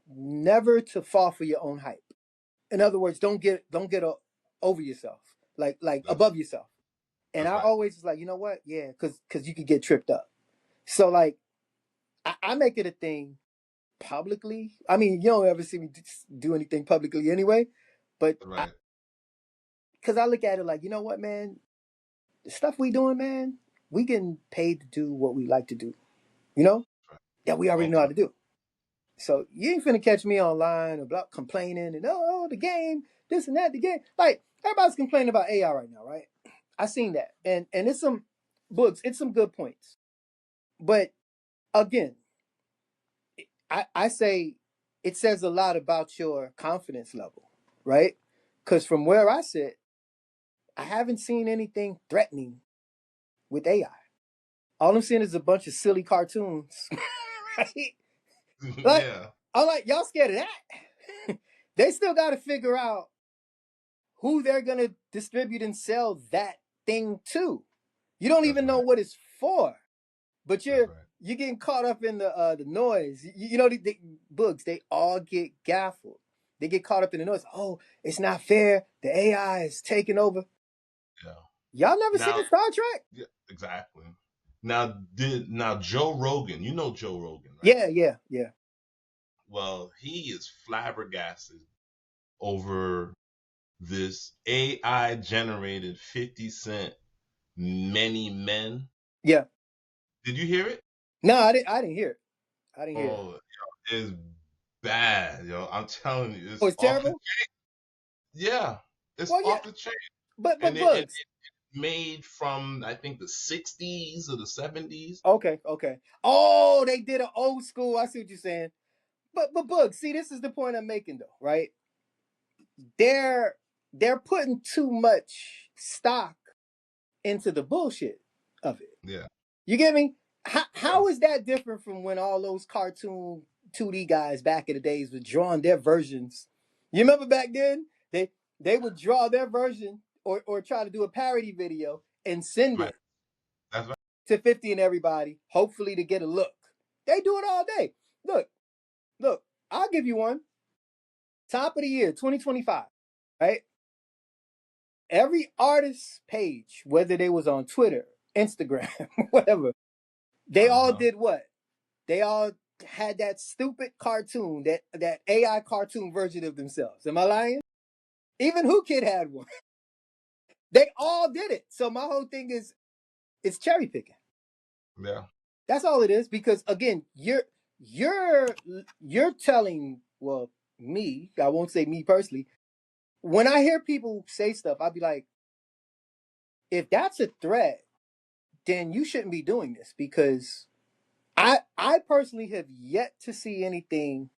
never to fall for your own hype. In other words, don't get over yourself, like That's above yourself. And that's I right. always was like, you know what? Yeah, because you could get tripped up. So like I make it a thing publicly. I mean, you don't ever see me do anything publicly anyway, but Right. because I look at it like, you know what, man, the stuff we doing, man, we getting paid to do what we like to do, you know, that we already know how Okay. to do. So you ain't finna catch me online about complaining and the game, this and that, the game. Like everybody's complaining about AI right now, right? I seen that, and it's some books, it's some good points, but again, I say it says a lot about your confidence level, right? Because from where I sit, I haven't seen anything threatening with AI. All I'm seeing is a bunch of silly cartoons, right? Like Yeah. I'm like, y'all scared of that? They still got to figure out who they're gonna distribute and sell that thing to. You don't That's even know right. what it's for, but That's you're right. you're getting caught up in the noise. You know the books, they all get gaffled. They get caught up in the noise. Oh, it's not fair. The AI is taking over. Yeah. Y'all never seen Now, Star Trek? yeah, exactly. Now Joe Rogan, you know Joe Rogan, right? Yeah. Well, he is flabbergasted over this AI generated 50 Cent Many Men. Yeah. Did you hear it? No, I didn't hear it. I didn't hear it. Oh, it's bad, yo. I'm telling you, Oh, it's it's off the terrible? yeah, it's Well, yeah. off the chain. But And it Bugs. made from I think the 60s or the 70s. Okay. Oh, they did an old school. I see what you're saying. But Bugs, see, this is the point I'm making though, right? They're they're putting too much stock into the bullshit of it. Yeah, You get me? yeah, How is that different from when all those cartoon 2D guys back in the days were drawing their versions? You remember back then? They would draw their version or try to do a parody video and send right. it That's right. to 50 and everybody, hopefully to get a look. They do it all day. Look, I'll give you one. Top of the year, 2025, right? Every artist page, whether they was on Twitter, Instagram, whatever, they all Uh-huh. did what? They all had that stupid cartoon, that AI cartoon version of themselves. Am I lying? Even Who Kid had one. They all did it. So my whole thing is it's cherry picking. Yeah, That's all it is. Because again, you're telling, well, me, I won't say me personally. When I hear people say stuff, I'll be like, if that's a threat, then you shouldn't be doing this because I personally have yet to see anything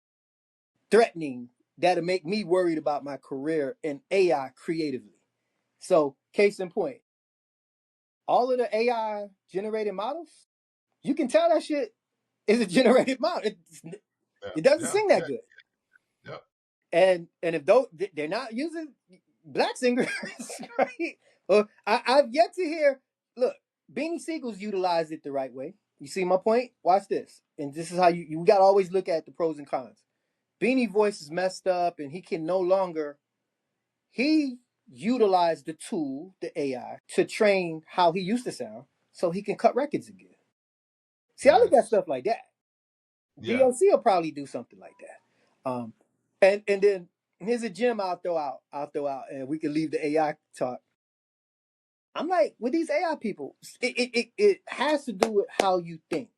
threatening that'll make me worried about my career in AI creatively. So, case in point, all of the AI generated models, you can tell that shit is a generated model. yeah, It doesn't yeah, sing yeah, that good. yeah. And if those they're not using black singers, right? Or I've yet to hear. Look, Beanie Siegel's utilized it the right way. You see my point? Watch this, and this is how you got to always look at the pros and cons. Beanie voice is messed up, and he can no longer. He utilized the tool, the AI, to train how he used to sound, so he can cut records again. See, I look at Yes. stuff like that. Yeah. DLC will probably do something like that. And then here's a gem I'll throw out. And we can leave the AI talk. I'm like, with these AI people, it has to do with how you think.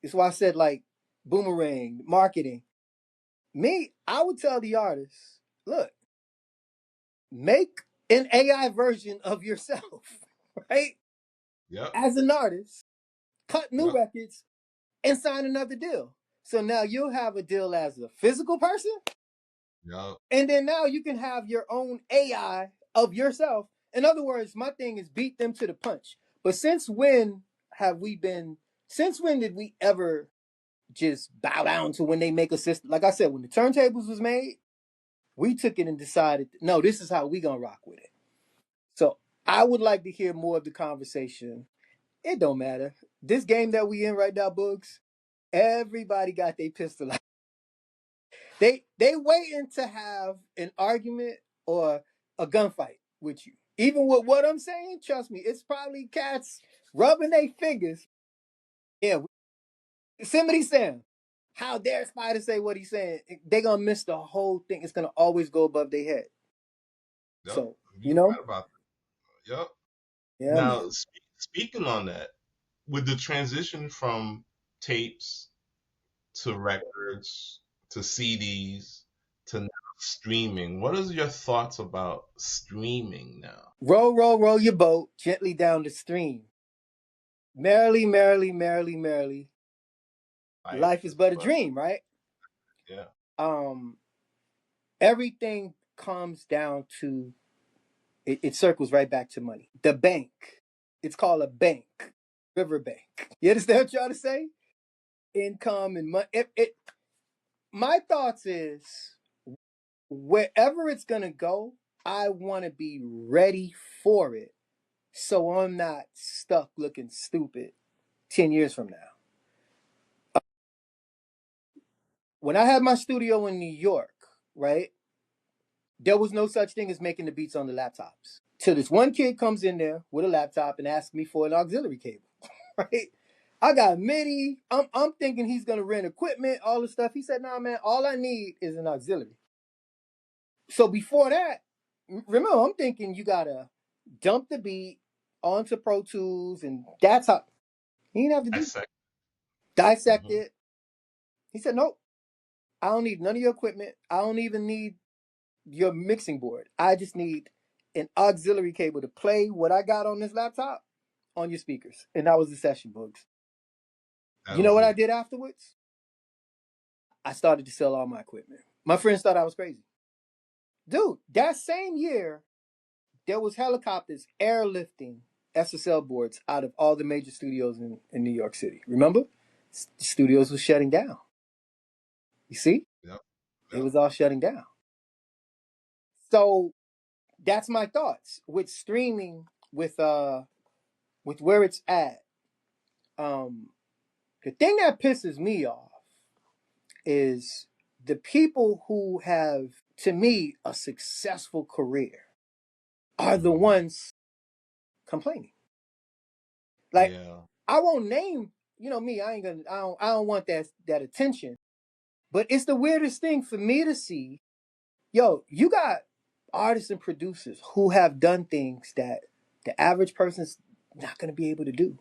It's why I said like boomerang marketing. Me, I would tell the artists, look, make an AI version of yourself, right? Yep. As an artist, cut new Yep. records and sign another deal. So now you'll have a deal as a physical person. Yep. And then now you can have your own AI of yourself. In other words, my thing is beat them to the punch. But since when did we ever just bow down to when they make a system? Like I said, when the turntables was made, we took it and decided, no, this is how we gonna rock with it. So I would like to hear more of the conversation. It don't matter. This game that we in right now, Boogs, everybody got their pistol out. They waiting to have an argument or a gunfight with you. Even with what I'm saying, trust me, it's probably cats rubbing their fingers. Yeah, Somebody Sam. How dare Spyda say what he's saying? They gonna miss the whole thing. It's gonna always go above their head. Yep. So, You're right about that. Yep. yeah, man. Now, speaking on that, with the transition from tapes to records to CDs to now streaming, what is your thoughts about streaming now? Row, row, row your boat gently down the stream. Merrily, merrily, merrily, merrily. Life is but a dream, right? Yeah. Um, everything comes down to it circles right back to money. The bank. It's called a bank. Riverbank. You understand what I'm trying to say? Income and money. My thoughts is wherever it's gonna go, I want to be ready for it, so I'm not stuck looking stupid 10 years from now. When I had my studio in New York, right, there was no such thing as making the beats on the laptops. Till this one kid comes in there with a laptop and asks me for an auxiliary cable, right? I got MIDI. I'm thinking he's gonna rent equipment, all the stuff. He said, "Nah, man, all I need is an auxiliary." So before that, remember, I'm thinking you gotta dump the beat onto Pro Tools, and that's how he didn't have to do dissect Mm-hmm. it. He said, "Nope, I don't need none of your equipment. I don't even need your mixing board. I just need an auxiliary cable to play what I got on this laptop on your speakers." And that was the session, books. That You know was what I it. did afterwards? I started to sell all my equipment. My friends thought I was crazy. Dude, that same year, there was helicopters airlifting SSL boards out of all the major studios in New York City. Remember? Studios was shutting down. You see? Yep. It Yep. was all shutting down. So that's my thoughts with streaming, with where it's at. Um, the thing that pisses me off is the people who have, to me, a successful career are the Mm-hmm. ones complaining. Like, Yeah. I won't name, me. I don't want that attention. But it's the weirdest thing for me to see. Yo, you got artists and producers who have done things that the average person's not going to be able to do,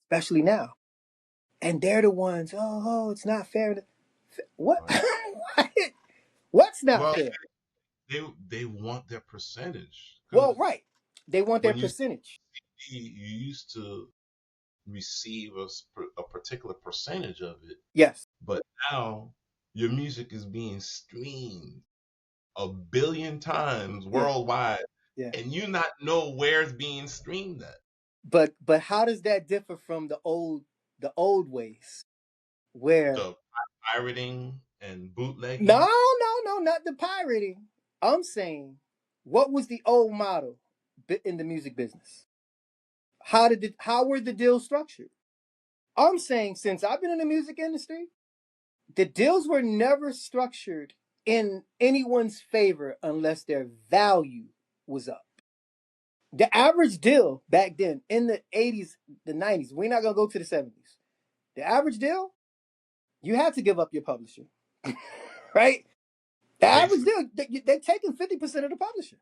especially now. And they're the ones. Oh, it's not fair. What? Right. What's not Well, fair? they want their percentage Well, because right. They want their when you percentage. see, you used to receive a particular percentage of it, Yes. but now your music is being streamed 1 billion times Yeah. worldwide, Yeah. and you not know where it's being streamed at. But how does that differ from the old ways where The pirating and no, bootlegging. no, no, not the pirating. I'm saying, what was the old model in the music business? How were the deals structured? I'm saying, since I've been in the music industry, the deals were never structured in anyone's favor unless their value was up. The average deal back then in the 80s, the 90s, we're not gonna go to the 70s. The average deal, you had to give up your publisher, right? The average Basically. deal, they're taking 50% of the publisher,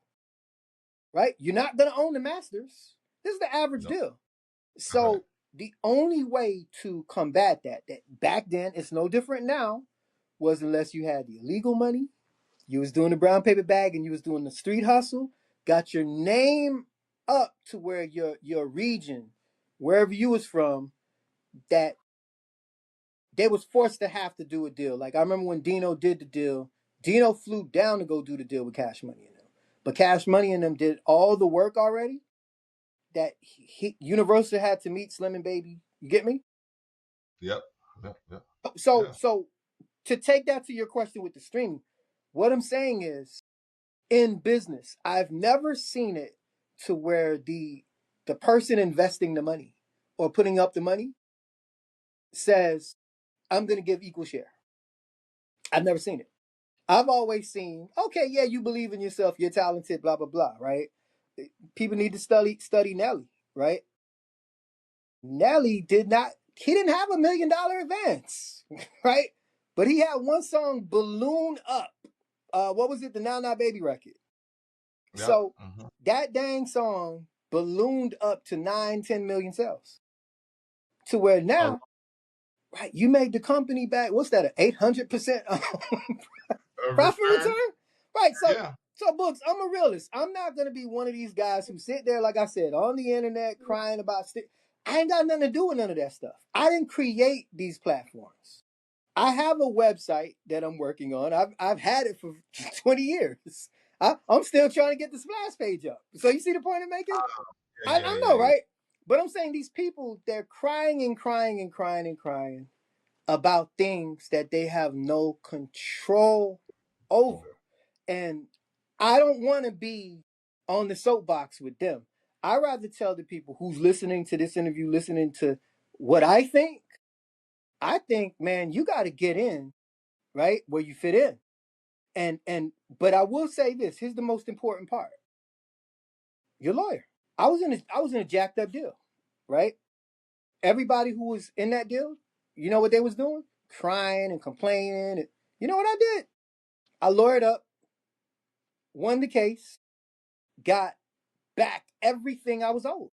right? You're not going to own the masters. This is the average No. deal. All right. So the only way to combat that back then, it's no different now, was unless you had the illegal money, you was doing the brown paper bag, and you was doing the street hustle, got your name up to where your region, wherever you was from, that they was forced to have to do a deal. Like, I remember when Dino did the deal, Dino flew down to go do the deal with Cash Money and them. But Cash Money and them did all the work already that Universal had to meet Slim and Baby. You get me? Yep. Yep. Yep. So Yeah. so to take that to your question with the streaming, what I'm saying is, in business, I've never seen it to where the person investing the money or putting up the money says, "I'm going to give equal share." I've never seen it. I've always seen, okay, yeah, you believe in yourself, you're talented, blah blah blah, right? People need to study Nelly, right? Nelly did not he didn't have $1 million advance, right? But he had one song, Balloon Up. What was it? The Now Now Baby record. Yep. So that dang song ballooned up to 9-10 million sales. To where now, right, you made the company back, what's that, an 800% profit return? Right, so Books, I'm a realist. I'm not going to be one of these guys who sit there, like I said, on the internet crying about I ain't got nothing to do with none of that stuff. I didn't create these platforms. I have a website that I'm working on. I've had it for 20 years. I'm still trying to get the splash page up. So you see the point I'm making? I know, right? But I'm saying these people, they're crying and crying and crying and crying about things that they have no control over. And I don't want to be on the soapbox with them. I rather tell the people who's listening to this interview, listening to what I think, man, you got to get in, right, where you fit in. But I will say this, here's the most important part. Your lawyer. I was in a jacked up deal, right? Everybody who was in that deal, you know what they was doing? Crying and complaining. You know what I did? I lawyered up, won the case, got back everything I was owed.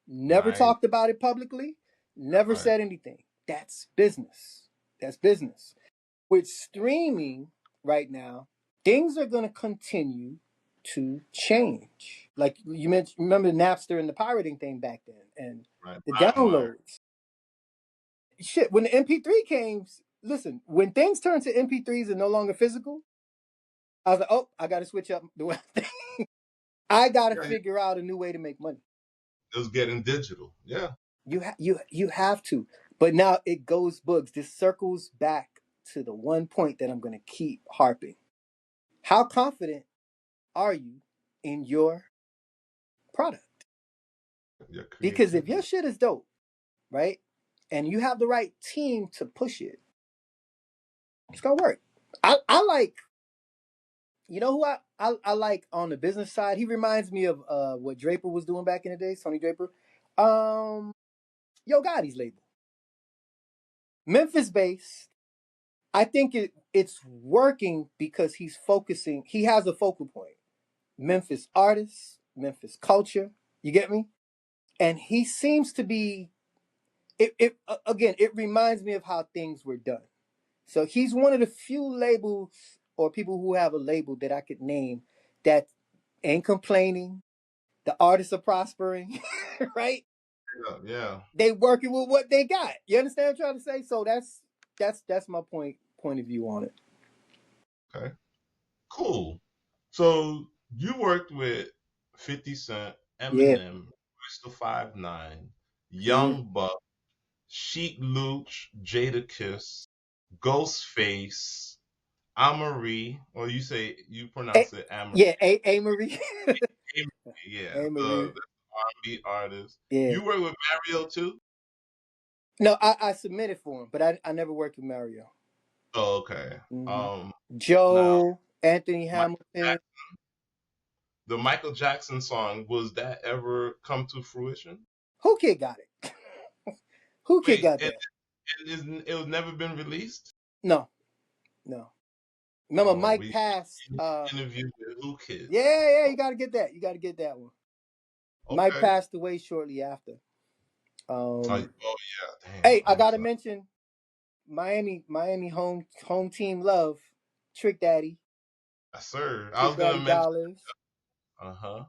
Never talked about it publicly, never said anything. That's business. That's business. With streaming right now, things are going to continue to change. Like you mentioned, remember Napster and the pirating thing back then, and the downloads. Shit, when the MP3 came, listen, when things turn to MP3s and no longer physical, I was like, oh, I got to switch up the way I think. I got to figure out a new way to make money. It was getting digital. Yeah. You have to. But now it goes, Bugs. This circles back to the one point that I'm going to keep harping. How confident are you in your product? Because if your shit is dope, right, and you have the right team to push it, it's gonna work. I like, you know who I like on the business side. He reminds me of what Draper was doing back in the day, Sonny Draper. Yo Gotti's label, Memphis based. I think it's working because he's focusing. He has a focal point. Memphis artists, Memphis culture. You get me? And he seems to be. It reminds me of how things were done. So he's one of the few labels or people who have a label that I could name that ain't complaining. The artists are prospering, right? Yeah. They working with what they got. You understand what I'm trying to say? So that's my point of view on it. Okay. Cool. So you worked with 50 Cent, Eminem, Crystal 5'9", Young Buck, Sheik Luch, Jada Kiss, Ghostface, Amory, or you pronounce it Amory. Yeah, Amory. Yeah, Amory. the R&B artist. Yeah. You work with Mario too? No, I submitted for him, but I never worked with Mario. Oh, okay. Joe, now, Anthony Hamilton. The Michael Jackson song, was that ever come to fruition? Who kid got it? Who kid got that? It was never been released? No. Remember Mike passed. Interview with Who Kid. Yeah, you gotta get that. You gotta get that one. Okay. Mike passed away shortly after. Yeah. Damn, hey, I gotta mention Miami home team love, Trick Daddy. Yes, sir. I was gonna mention.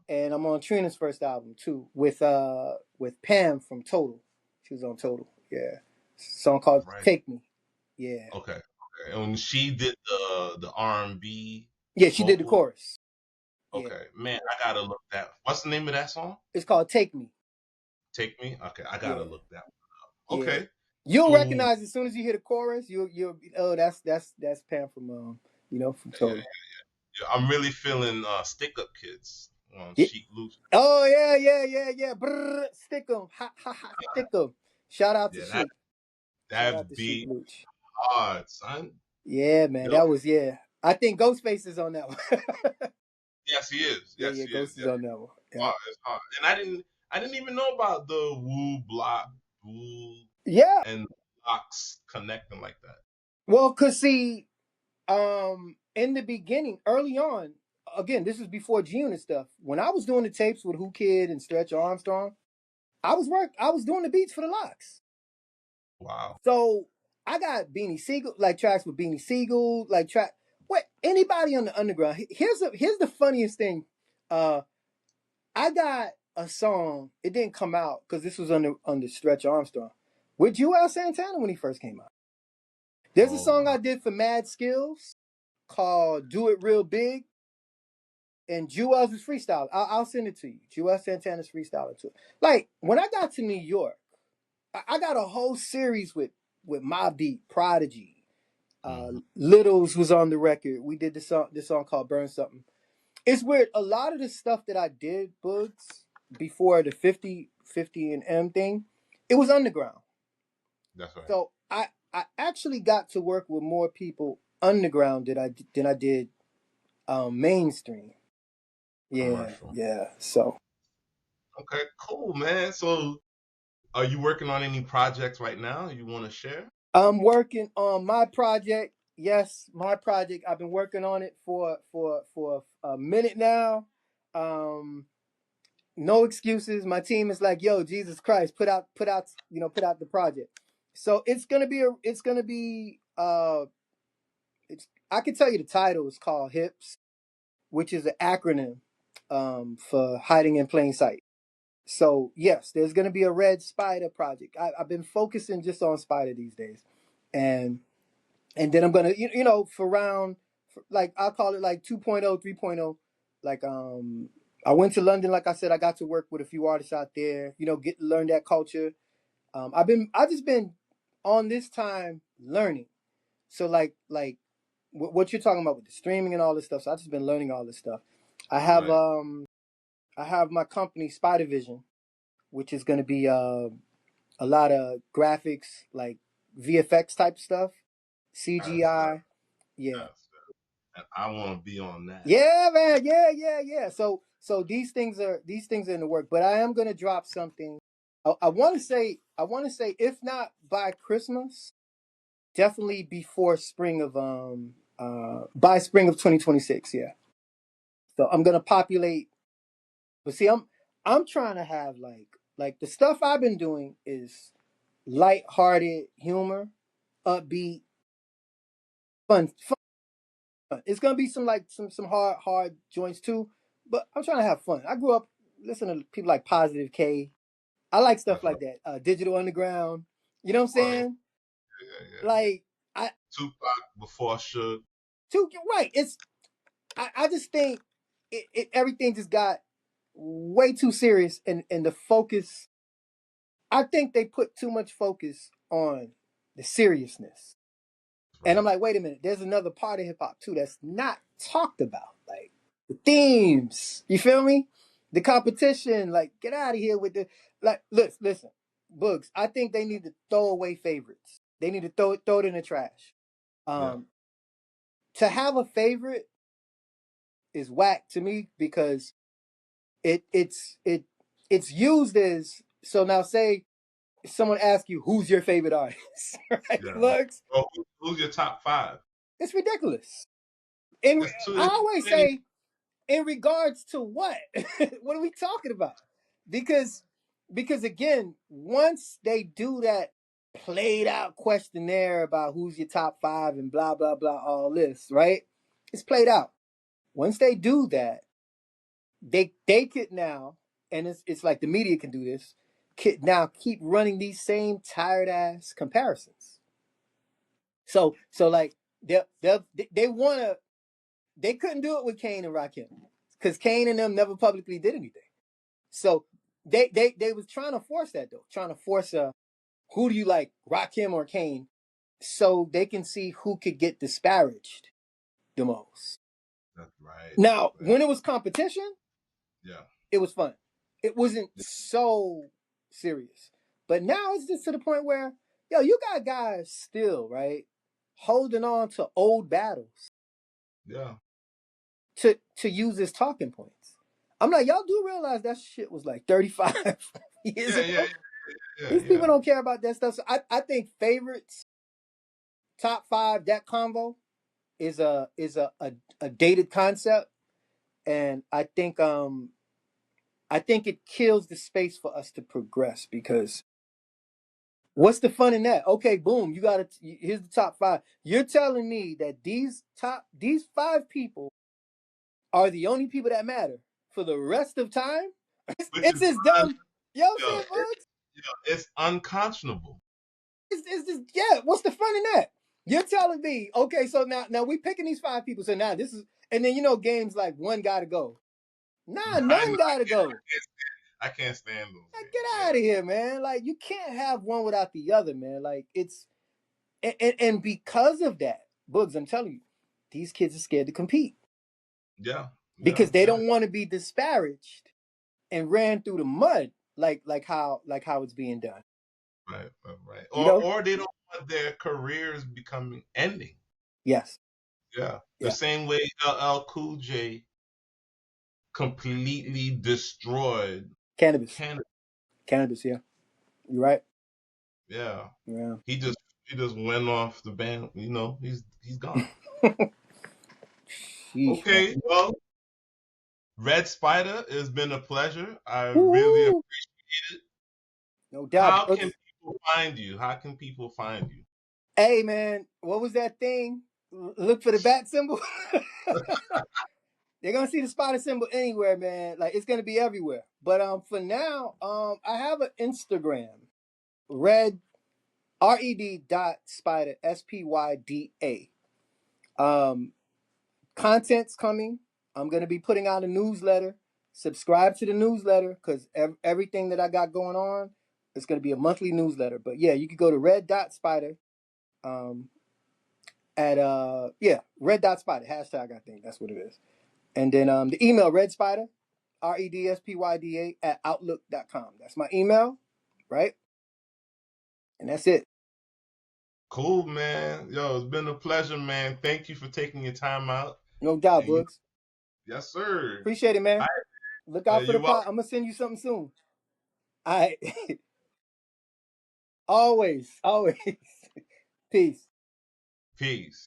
And I'm on Trina's first album too, with Pam from Total. She was on Total. Yeah. Song called Take Me. Yeah. Okay. And she did the R&B. Yeah, she did the chorus. Okay. Yeah. Man, I gotta look that. What's the name of that song? It's called Take Me. Take Me? Okay, I gotta look that one up. Okay. Yeah. You'll recognize as soon as you hear the chorus, you'll that's Pam from from Total. Yeah. I'm really feeling Stick Up Kids on Sheik Luch. Oh yeah. Brrr, stick 'em. Ha, stick 'em. Shout out to Sheik. That beat hard, son. Yeah, man. That was I think Ghostface is on that one. Yes, he is. Yes, yeah, Ghost is on that one. Yeah. It's hard. And I didn't even know about the Woo Block Woo Yeah. and locks connecting like that? Well, cause see, in the beginning, early on, again, this is before G-Unit stuff. When I was doing the tapes with Who Kid and Stretch Armstrong, I was doing the beats for the locks. Wow. So I got Beanie Siegel, like tracks with Beanie Siegel, like track. What anybody on the underground? Here's the funniest thing. I got a song. It didn't come out because this was under Stretch Armstrong with Joel Santana when he first came out. There's a Oh song my. I did for Mad Skills called "Do It Real Big," and Joel's is freestyle. I'll send it to you. Joel Santana's freestyling too. Like when I got to New York, I got a whole series with Mobb Deep, Prodigy, Littles was on the record. We did this song called "Burn Something." It's weird. A lot of the stuff that I did, Books, before the 50 and M thing, it was underground. That's right. So I actually got to work with more people underground than I did mainstream. Yeah, Commercial. yeah. So Okay, cool, man. So, are you working on any projects right now you want to share? I'm working on my project. Yes, my project. I've been working on it for a minute now. No excuses. My team is like, yo, Jesus Christ, put out the project. So it's gonna be it's I can tell you the title is called HIPS, which is an acronym for hiding in plain sight. So yes, there's gonna be a red Spyda project. I've been focusing just on Spyda these days. And then I'm gonna for round like I'll call it like 2.0, 3.0. Like I went to London, like I said, I got to work with a few artists out there, get to learn that culture. I've just been on this time learning. So like what you're talking about with the streaming and all this stuff. So I've just been learning all this stuff. I have Right. I have my company Spyda Vision, which is gonna be a lot of graphics, like VFX type stuff, Yes, yes, CGI. Yeah. yes. And I want to be on that. Yeah, man. Yeah. So these things are in the work, but I am gonna drop something. I want to say if not by Christmas, definitely before spring of by spring of 2026. Yeah. So I'm gonna populate. But see, I'm trying to have like the stuff I've been doing is light-hearted humor, upbeat, fun. It's gonna be some like some hard joints too, but I'm trying to have fun. I grew up listening to people like Positive K. I like stuff That's right. like that. Digital Underground. You know what I'm Right. saying? Yeah. Like I Tupac before Suge. too right. I just think everything just got way too serious and the focus. I think they put too much focus on the seriousness. And I'm Right. like, wait a minute, there's another part of hip hop too that's not talked about. Like the themes. You feel me? The competition. Like, get out of here with the like listen, Books. I think they need to throw away favorites. They need to throw it in the trash. Yeah. Um to have a favorite is whack to me because it's used as so now say someone asks you who's your favorite artist, right? Yeah. Looks, Well, who's your top five? it's ridiculous. And It's too. I It's always many. say in regards to what? What are we talking about? Because again, once they do that played out questionnaire about who's your top five and blah blah blah, all this, right? It's played out. Once they do that, they could now, and it's like the media can do this, could now keep running these same tired ass comparisons. So like they wanna they couldn't do it with Kane and Rakim because Kane and them never publicly did anything. So they was trying to force that though, trying to force who do you like, Rakim or Kane, so they can see who could get disparaged the most. That's right. Now, Right. when it was competition, Yeah. it was fun. It wasn't so serious. But now it's just to the point where, yo, you got guys still, right, holding on to old battles Yeah. to use as talking points. I'm like, y'all do realize that shit was like 35 years Yeah. ago? Yeah, These yeah. people don't care about that stuff. So I think favorites, top five, that convo is a dated concept, and I think it kills the space for us to progress because what's the fun in that? Okay, boom, you got it. Here's the top five. You're telling me that these five people are the only people that matter for the rest of time? Which It's is just dumb. Yo, yo, saying bugs. it's unconscionable. It's just yeah. What's the fun in that? You're telling me okay, so now we picking these five people. So now this is and then games like one gotta go. Nah, I none know gotta go. I can't stand those Like, games. get out Yeah, of here, man. Like you can't have one without the other, man. Like it's and because of that, Bugs, I'm telling you, these kids are scared to compete yeah, yeah, because they yeah. don't want to be disparaged and ran through the mud like how it's being done. Right, right, right. You know? Or they don't want their careers becoming ending. Yes. Yeah, the Yeah. same way LL Cool J completely destroyed Cannabis. Canada. Cannabis. Yeah. You're right. Yeah, Yeah. he just went off the band. He's gone. Sheesh, man. Okay, well, Red Spider, it's been a pleasure. I really Woo-hoo. appreciate it. No doubt, How can Bugs. people find you? How can people find you? Hey, man. What was that thing? Look for the bat symbol. They're gonna see the spider symbol anywhere, man. Like it's gonna be everywhere. But for now, I have an Instagram, red red. Spyda. Content's coming. I'm gonna be putting out a newsletter. Subscribe to the newsletter because everything that I got going on, it's gonna be a monthly newsletter. But yeah, you could go to red.spider. Um, at red.spider hashtag. I think that's what it is. And then the email redspider redspyda at outlook.com. That's my email, right? And that's it. Cool, man. Yo, it's been a pleasure, man. Thank you for taking your time out. No doubt, And Books. yes, sir. Appreciate it, All man. Look right, out for the you welcome. pot. I'm gonna send you something soon. All right. Always, always. Peace. Peace.